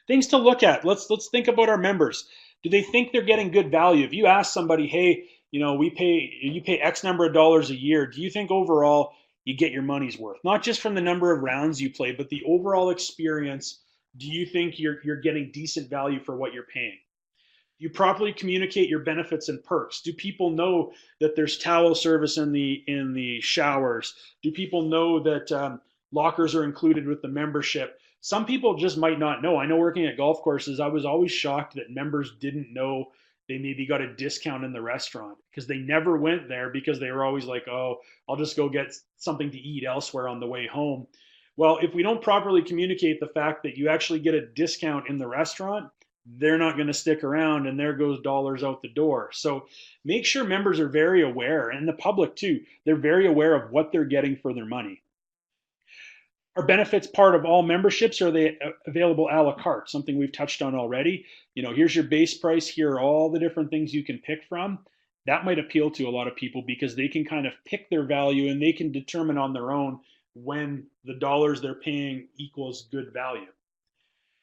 Things to look at. Let's think about our members. Do they think they're getting good value? If you ask somebody, hey, you pay X number of dollars a year, do you think overall you get your money's worth? Not just from the number of rounds you play, but the overall experience. Do you think you're getting decent value for what you're paying? You properly communicate your benefits and perks. Do people know that there's towel service in the showers? Do people know that lockers are included with the membership? Some people just might not know. I know working at golf courses, I was always shocked that members didn't know they maybe got a discount in the restaurant because they never went there because they were always like, oh, I'll just go get something to eat elsewhere on the way home. Well, if we don't properly communicate the fact that you actually get a discount in the restaurant, they're not going to stick around and there goes dollars out the door. So make sure members are very aware, and the public too, they're very aware of what they're getting for their money. Are benefits part of all memberships, or are they available a la carte? Something we've touched on already. Here's your base price. Here are all the different things you can pick from. That might appeal to a lot of people because they can kind of pick their value and they can determine on their own when the dollars they're paying equals good value.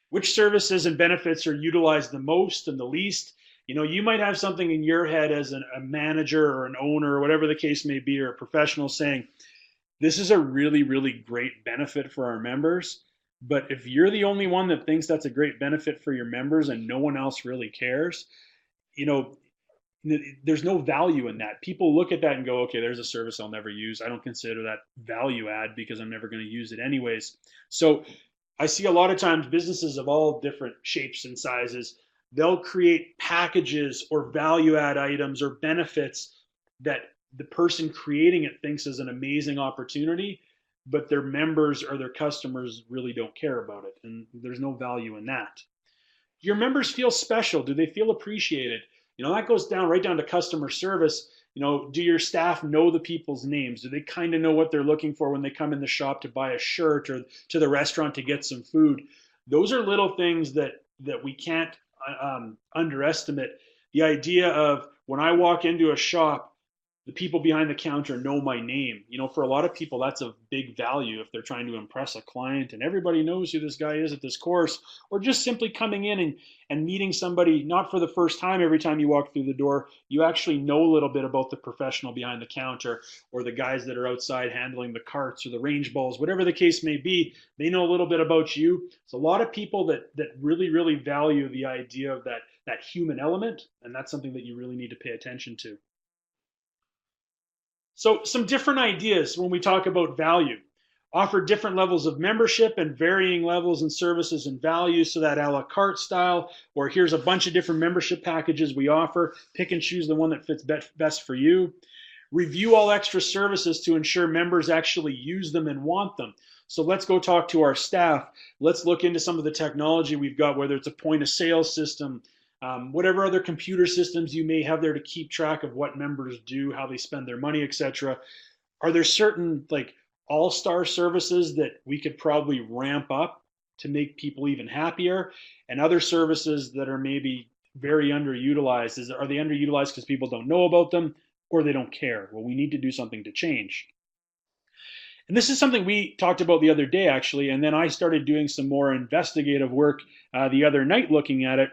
Which services and benefits are utilized the most and the least? You might have something in your head as a manager or an owner or whatever the case may be, or a professional saying, this is a really, really great benefit for our members. But if you're the only one that thinks that's a great benefit for your members and no one else really cares, there's no value in that. People look at that and go, okay, there's a service I'll never use. I don't consider that value add because I'm never going to use it anyways. So I see a lot of times businesses of all different shapes and sizes, they'll create packages or value add items or benefits that the person creating it thinks is an amazing opportunity, but their members or their customers really don't care about it. And there's no value in that. Do your members feel special? Do they feel appreciated? That goes right down to customer service. Do your staff know the people's names? Do they kind of know what they're looking for when they come in the shop to buy a shirt or to the restaurant to get some food? Those are little things that we can't underestimate. The idea of when I walk into a shop, the people behind the counter know my name. For a lot of people, that's a big value if they're trying to impress a client and everybody knows who this guy is at this course, or just simply coming in and meeting somebody, not for the first time every time you walk through the door. You actually know a little bit about the professional behind the counter or the guys that are outside handling the carts or the range balls, whatever the case may be. They know a little bit about you. It's a lot of people that really, really value the idea of that human element, and that's something that you really need to pay attention to. So some different ideas when we talk about value. Offer different levels of membership and varying levels and services and values, so that a la carte style, or here's a bunch of different membership packages we offer. Pick and choose the one that fits best for you. Review all extra services to ensure members actually use them and want them. So let's go talk to our staff. Let's look into some of the technology we've got, whether it's a point of sale system, whatever other computer systems you may have there to keep track of what members do, how they spend their money, etc. Are there certain like all-star services that we could probably ramp up to make people even happier, and other services that are maybe very underutilized? Are they underutilized because people don't know about them, or they don't care? Well, we need to do something to change. And this is something we talked about the other day, actually, and then I started doing some more investigative work the other night looking at it.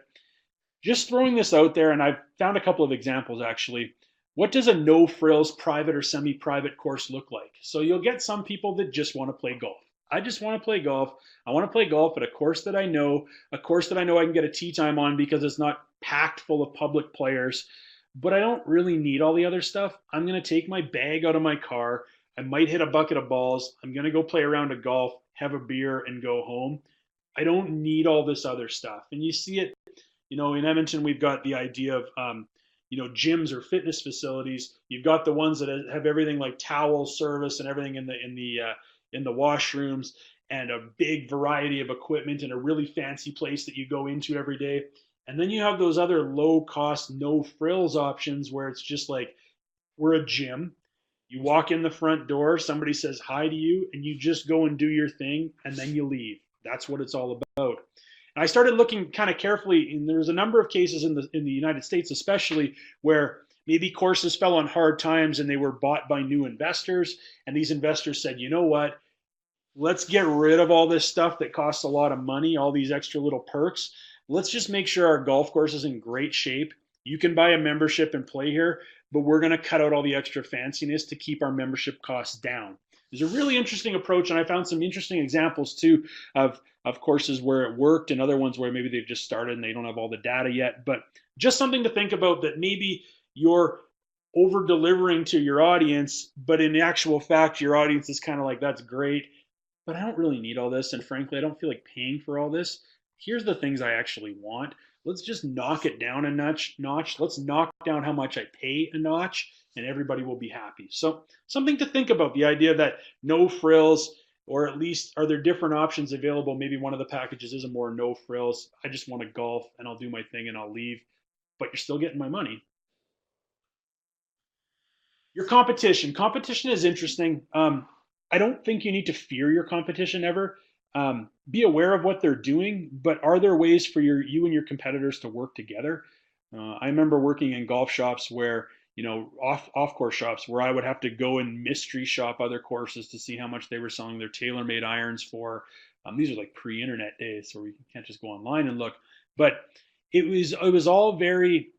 Just throwing this out there, and I've found a couple of examples, actually. What does a no-frills private or semi-private course look like? So you'll get some people that just want to play golf. I just want to play golf. I want to play golf at a course that I know I can get a tee time on because it's not packed full of public players, but I don't really need all the other stuff. I'm going to take my bag out of my car. I might hit a bucket of balls. I'm going to go play a round of golf, have a beer, and go home. I don't need all this other stuff. And you see it, in Edmonton, we've got the idea of, gyms or fitness facilities. You've got the ones that have everything like towel service and everything in the washrooms, and a big variety of equipment and a really fancy place that you go into every day. And then you have those other low cost, no frills options where it's just like, we're a gym. You walk in the front door, somebody says hi to you, and you just go and do your thing, and then you leave. That's what it's all about. And I started looking kind of carefully, and there's a number of cases in the United States, especially, where maybe courses fell on hard times and they were bought by new investors. And these investors said, you know what? Let's get rid of all this stuff that costs a lot of money, all these extra little perks. Let's just make sure our golf course is in great shape. You can buy a membership and play here, but we're going to cut out all the extra fanciness to keep our membership costs down. It's a really interesting approach, and I found some interesting examples too of courses where it worked, and other ones where maybe they've just started and they don't have all the data yet. But just something to think about, that maybe you're over delivering to your audience, but in actual fact, your audience is kind of like, that's great, but I don't really need all this, and frankly, I don't feel like paying for all this. Here's the things I actually want. Let's just knock it down a notch. Let's knock down how much I pay a notch, and everybody will be happy. So something to think about, the idea that no frills, or at least are there different options available? Maybe one of the packages is a more no frills. I just want to golf and I'll do my thing and I'll leave, but you're still getting my money. Your competition. Competition is interesting. I don't think you need to fear your competition ever. Be aware of what they're doing, but are there ways for you and your competitors to work together? I remember working in golf shops where, off course shops, where I would have to go and mystery shop other courses to see how much they were selling their TaylorMade irons for. These are like pre-internet days, so we can't just go online and look. But it was all very,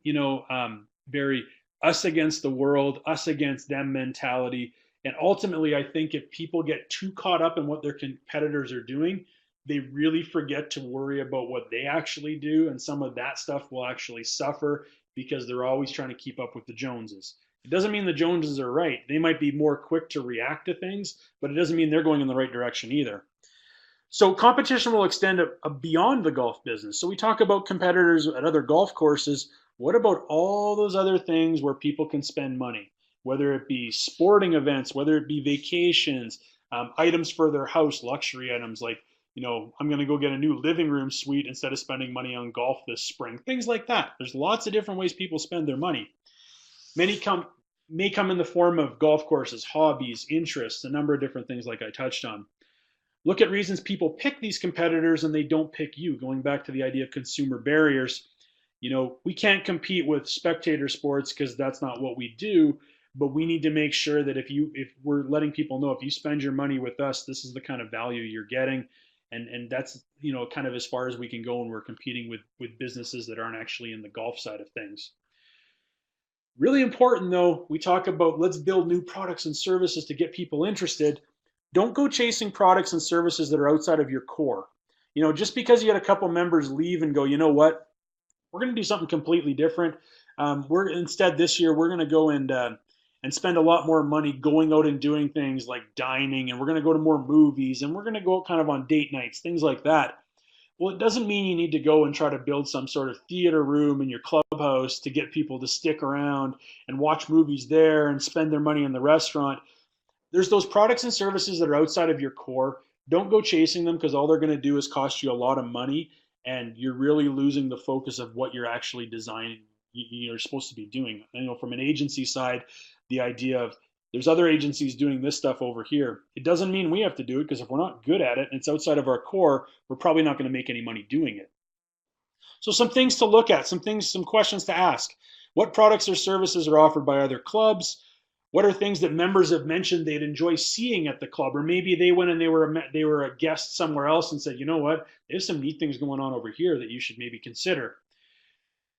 very us against the world, us against them mentality. And ultimately, I think if people get too caught up in what their competitors are doing, they really forget to worry about what they actually do. And some of that stuff will actually suffer because they're always trying to keep up with the Joneses. It doesn't mean the Joneses are right. They might be more quick to react to things, but it doesn't mean they're going in the right direction either. So competition will extend beyond the golf business. So we talk about competitors at other golf courses. What about all those other things where people can spend money? Whether it be sporting events, whether it be vacations, items for their house, luxury items like, I'm going to go get a new living room suite instead of spending money on golf this spring. Things like that. There's lots of different ways people spend their money. Many may come in the form of golf courses, hobbies, interests, a number of different things like I touched on. Look at reasons people pick these competitors and they don't pick you. Going back to the idea of consumer barriers, we can't compete with spectator sports because that's not what we do. But we need to make sure that if we're letting people know, if you spend your money with us, this is the kind of value you're getting. And that's, kind of as far as we can go when we're competing with businesses that aren't actually in the golf side of things. Really important though, we talk about let's build new products and services to get people interested. Don't go chasing products and services that are outside of your core. Just because you had a couple members leave and go, you know what, we're going to do something completely different. Instead this year, we're going to go and and spend a lot more money going out and doing things like dining, and we're going to go to more movies, and we're going to go kind of on date nights, things like that. Well, it doesn't mean you need to go and try to build some sort of theater room in your clubhouse to get people to stick around and watch movies there and spend their money in the restaurant. There's those products and services that are outside of your core. Don't go chasing them, because all they're going to do is cost you a lot of money, and you're really losing the focus of what you're actually designing. You're supposed to be doing. From an agency side, the idea of there's other agencies doing this stuff over here. It doesn't mean we have to do it, because if we're not good at it and it's outside of our core, we're probably not going to make any money doing it. So some things to look at, some questions to ask. What products or services are offered by other clubs? What are things that members have mentioned they'd enjoy seeing at the club? Or maybe they went and they were a guest somewhere else and said, you know what, there's some neat things going on over here that you should maybe consider.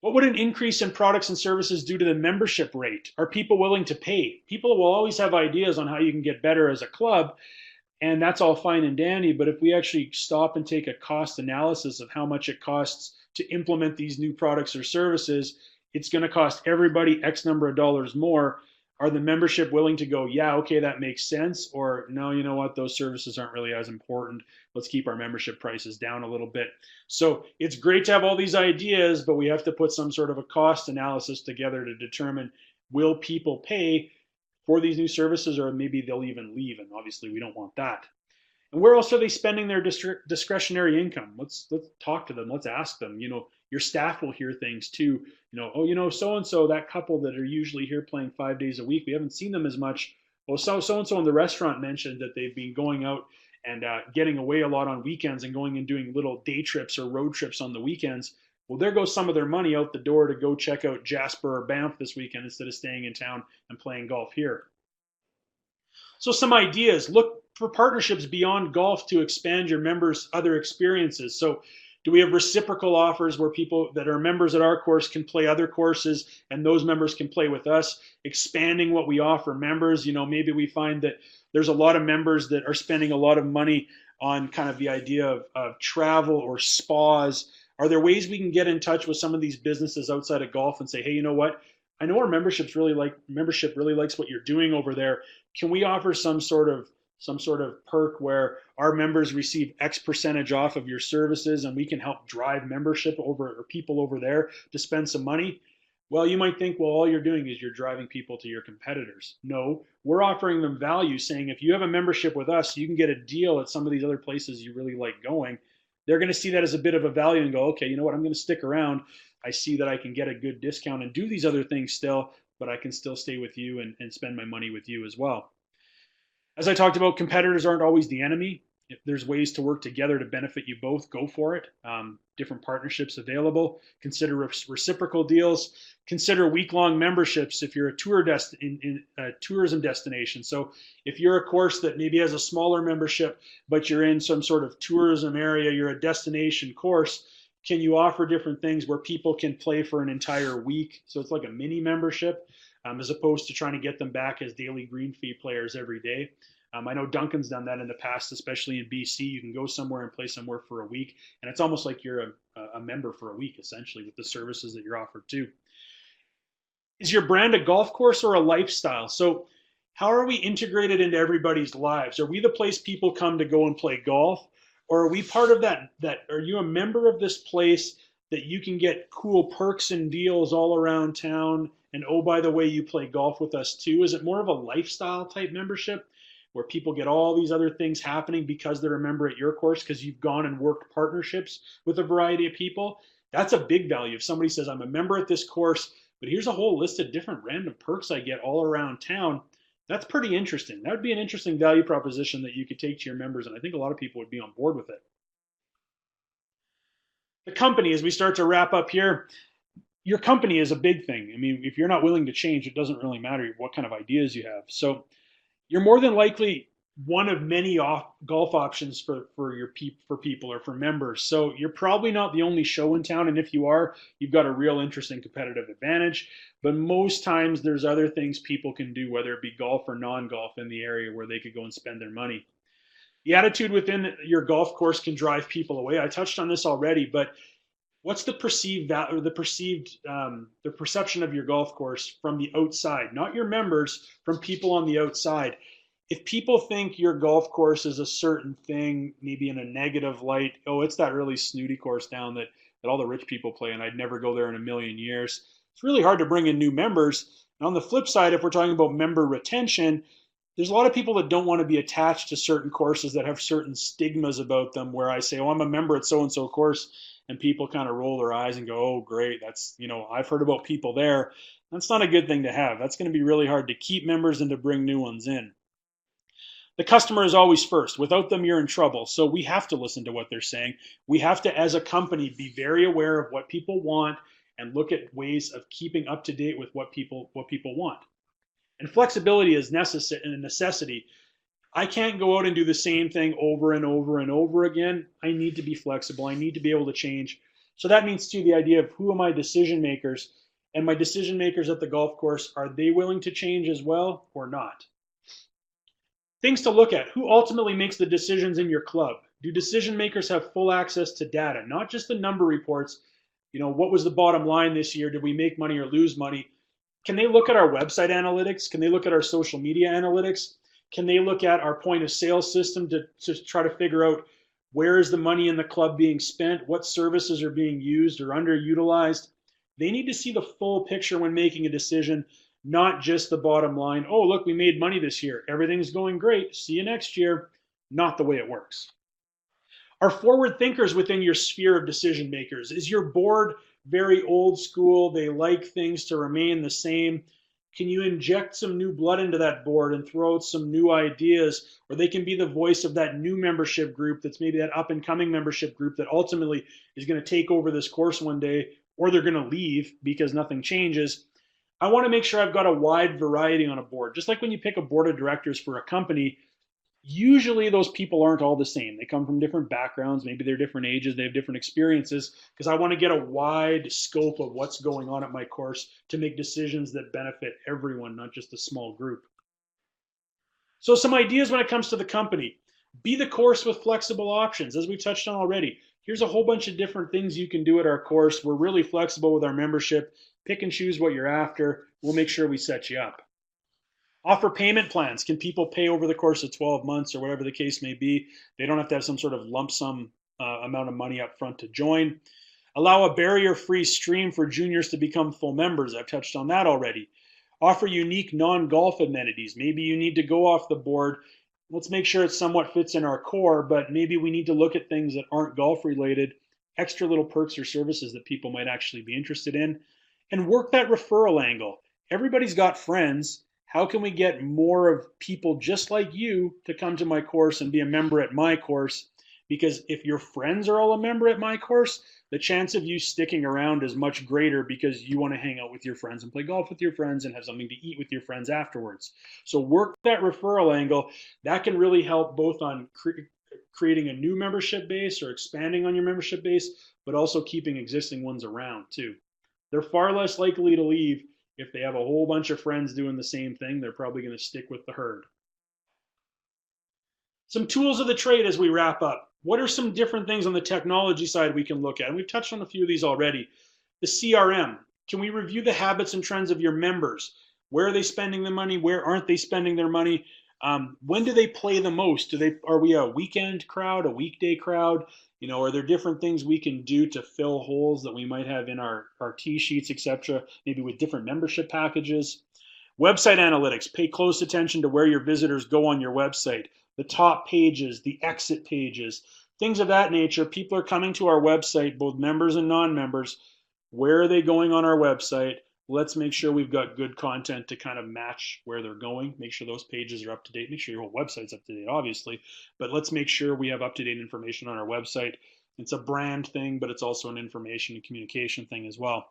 What would an increase in products and services do to the membership rate? Are people willing to pay? People will always have ideas on how you can get better as a club, and that's all fine and dandy. But if we actually stop and take a cost analysis of how much it costs to implement these new products or services, it's going to cost everybody X number of dollars more. Are the membership willing to go, yeah, okay, that makes sense? Or no, you know what, those services aren't really as important. Let's keep our membership prices down a little bit. So it's great to have all these ideas, but we have to put some sort of a cost analysis together to determine, will people pay for these new services, or maybe they'll even leave. And obviously we don't want that. And where else are they spending their discretionary income? Let's talk to them. Let's ask them. Your staff will hear things too. So and so, that couple that are usually here playing 5 days a week, we haven't seen them as much. Well, so and so in the restaurant mentioned that they've been going out and getting away a lot on weekends and going and doing little day trips or road trips on the weekends. Well, there goes some of their money out the door to go check out Jasper or Banff this weekend instead of staying in town and playing golf here. So some ideas: look for partnerships beyond golf to expand your members' other experiences. So do we have reciprocal offers where people that are members at our course can play other courses and those members can play with us, expanding what we offer members? Maybe we find that there's a lot of members that are spending a lot of money on kind of the idea of travel or spas. Are there ways we can get in touch with some of these businesses outside of golf and say, hey, you know what? I know our membership really likes what you're doing over there. Can we offer some sort of perk where our members receive X percentage off of your services, and we can help drive membership over, or people over there to spend some money? Well, you might think, well, all you're doing is you're driving people to your competitors. No, we're offering them value, saying if you have a membership with us, you can get a deal at some of these other places you really like going. They're going to see that as a bit of a value and go, okay, you know what, I'm going to stick around. I see that I can get a good discount and do these other things still, but I can still stay with you and spend my money with you as well. As I talked about, competitors aren't always the enemy. If there's ways to work together to benefit you both, go for it. Different partnerships available. Consider reciprocal deals. Consider week-long memberships if you're a tourism destination. So if you're a course that maybe has a smaller membership, but you're in some sort of tourism area, you're a destination course, can you offer different things where people can play for an entire week? So it's like a mini membership, as opposed to trying to get them back as daily green fee players every day. I know Duncan's done that in the past, especially in BC. You can go somewhere and play somewhere for a week, and it's almost like you're a member for a week, essentially, with the services that you're offered too. Is your brand a golf course or a lifestyle? So how are we integrated into everybody's lives? Are we the place people come to go and play golf? Or are we part of that? Are you a member of this place that you can get cool perks and deals all around town? And oh, by the way, you play golf with us too. Is it more of a lifestyle type membership where people get all these other things happening because they're a member at your course because you've gone and worked partnerships with a variety of people? That's a big value. If somebody says, I'm a member at this course, but here's a whole list of different random perks I get all around town, that's pretty interesting. That would be an interesting value proposition that you could take to your members, and I think a lot of people would be on board with it. The company, as we start to wrap up here, your company is a big thing. I mean, if you're not willing to change, it doesn't really matter what kind of ideas you have. So you're more than likely one of many golf options for people or for members. So you're probably not the only show in town, and if you are, you've got a real interesting competitive advantage. But most times there's other things people can do, whether it be golf or non-golf, in the area where they could go and spend their money. The attitude within your golf course can drive people away. I touched on this already, but What's the perceived value, or the perception of your golf course from the outside, not your members, from people on the outside? If people think your golf course is a certain thing, maybe in a negative light, oh, it's that really snooty course down that all the rich people play, and I'd never go there in a million years. It's really hard to bring in new members. And on the flip side, if we're talking about member retention, there's a lot of people that don't want to be attached to certain courses that have certain stigmas about them, where I say, oh, I'm a member at so and so course, and people kind of roll their eyes and go, oh, great, that's, I've heard about people there. That's not a good thing to have. That's going to be really hard to keep members and to bring new ones in. The customer is always first. Without them, you're in trouble. So we have to listen to what they're saying. We have to, as a company, be very aware of what people want and look at ways of keeping up to date with what people want. And flexibility is a necessity. I can't go out and do the same thing over and over and over again. I need to be flexible. I need to be able to change. So that means too the idea of who are my decision makers, and my decision makers at the golf course, are they willing to change as well or not? Things to look at. Who ultimately makes the decisions in your club? Do decision makers have full access to data, not just the number reports? What was the bottom line this year? Did we make money or lose money? Can they look at our website analytics? Can they look at our social media analytics? Can they look at our point of sale system to try to figure out where is the money in the club being spent? What services are being used or underutilized? They need to see the full picture when making a decision, not just the bottom line. Oh, look, we made money this year. Everything's going great. See you next year. Not the way it works. Are forward thinkers within your sphere of decision makers? Is your board very old school? They like things to remain the same. Can you inject some new blood into that board and throw out some new ideas? Or they can be the voice of that new membership group that's maybe that up and coming membership group that ultimately is going to take over this course one day, or they're going to leave because nothing changes. I want to make sure I've got a wide variety on a board. Just like when you pick a board of directors for a company, usually those people aren't all the same. They come from different backgrounds. Maybe they're different ages. They have different experiences, because I want to get a wide scope of what's going on at my course to make decisions that benefit everyone, not just a small group. So some ideas when it comes to the company. Be the course with flexible options, as we touched on already. Here's a whole bunch of different things you can do at our course. We're really flexible with our membership. Pick and choose what you're after. We'll make sure we set you up. Offer payment plans. Can people pay over the course of 12 months or whatever the case may be? They don't have to have some sort of lump sum amount of money up front to join. Allow a barrier-free stream for juniors to become full members. I've touched on that already. Offer unique non-golf amenities. Maybe you need to go off the board. Let's make sure it somewhat fits in our core, but maybe we need to look at things that aren't golf related, extra little perks or services that people might actually be interested in, and work that referral angle. Everybody's got friends. How can we get more of people just like you to come to my course and be a member at my course? Because if your friends are all a member at my course, the chance of you sticking around is much greater, because you want to hang out with your friends and play golf with your friends and have something to eat with your friends afterwards. So work that referral angle. That can really help both on creating a new membership base or expanding on your membership base, but also keeping existing ones around too. They're far less likely to leave. If they have a whole bunch of friends doing the same thing, they're probably going to stick with the herd. Some tools of the trade as we wrap up. What are some different things on the technology side we can look at? And we've touched on a few of these already. The CRM. Can we review the habits and trends of your members? Where are they spending the money? Where aren't they spending their money? When do they play the most? Are we a weekend crowd, a weekday crowd? Are there different things we can do to fill holes that we might have in our tee sheets, etc., maybe with different membership packages? Website analytics. Pay close attention to where your visitors go on your website, the top pages, the exit pages, things of that nature. People are coming to our website, both members and non-members. Where are they going on our website? Let's make sure we've got good content to kind of match where they're going. Make sure those pages are up to date. Make sure your whole website's up to date, obviously, but let's make sure we have up-to-date information on our website. It's a brand thing, but it's also an information and communication thing as well.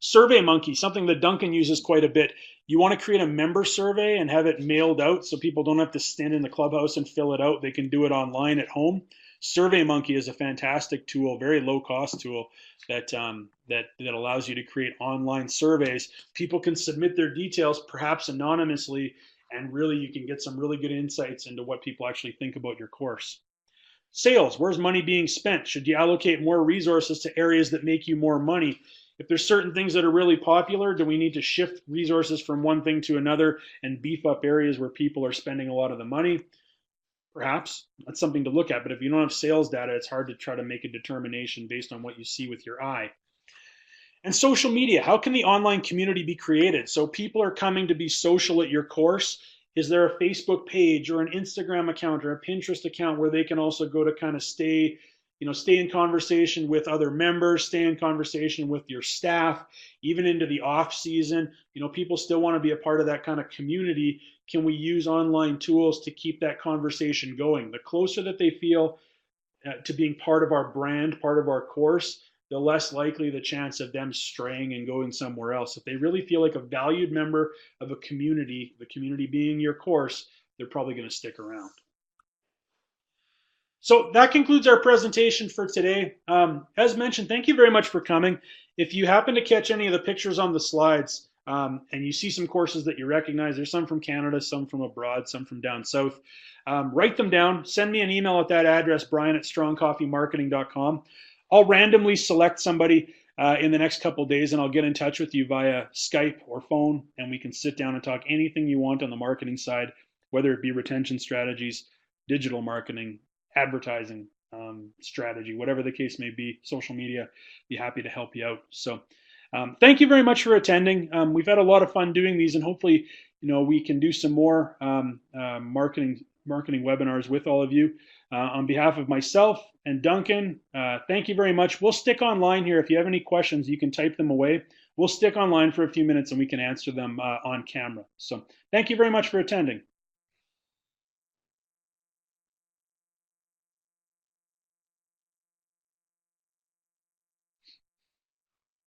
SurveyMonkey, something that Duncan uses quite a bit. You want to create a member survey and have it mailed out so people don't have to stand in the clubhouse and fill it out. They can do it online at home. SurveyMonkey is a fantastic tool, very low cost tool that allows you to create online surveys. People can submit their details, perhaps anonymously, and really you can get some really good insights into what people actually think about your course. Sales, where's money being spent? Should you allocate more resources to areas that make you more money? If there's certain things that are really popular, do we need to shift resources from one thing to another and beef up areas where people are spending a lot of the money? Perhaps that's something to look at. But if you don't have sales data, it's hard to try to make a determination based on what you see with your eye. And social media, how can the online community be created? So people are coming to be social at your course. Is there a Facebook page or an Instagram account or a Pinterest account where they can also go to kind of stay in conversation with other members, stay in conversation with your staff, even into the off season? People still want to be a part of that kind of community. Can we use online tools to keep that conversation going? The closer that they feel to being part of our brand, part of our course, the less likely the chance of them straying and going somewhere else. If they really feel like a valued member of a community, the community being your course, they're probably going to stick around. So that concludes our presentation for today. As mentioned, thank you very much for coming. If you happen to catch any of the pictures on the slides and you see some courses that you recognize, there's some from Canada, some from abroad, some from down south, write them down. Send me an email at that address, brian@strongcoffeemarketing.com. I'll randomly select somebody in the next couple of days, and I'll get in touch with you via Skype or phone, and we can sit down and talk anything you want on the marketing side, whether it be retention strategies, digital marketing, advertising strategy, whatever the case may be, social media. Be happy to help you out. So thank you very much for attending. We've had a lot of fun doing these, and hopefully we can do some more marketing webinars with all of you. On behalf of myself and Duncan, thank you very much. We'll stick online here. If you have any questions, you can type them away. We'll stick online for a few minutes and we can answer them on camera. So thank you very much for attending.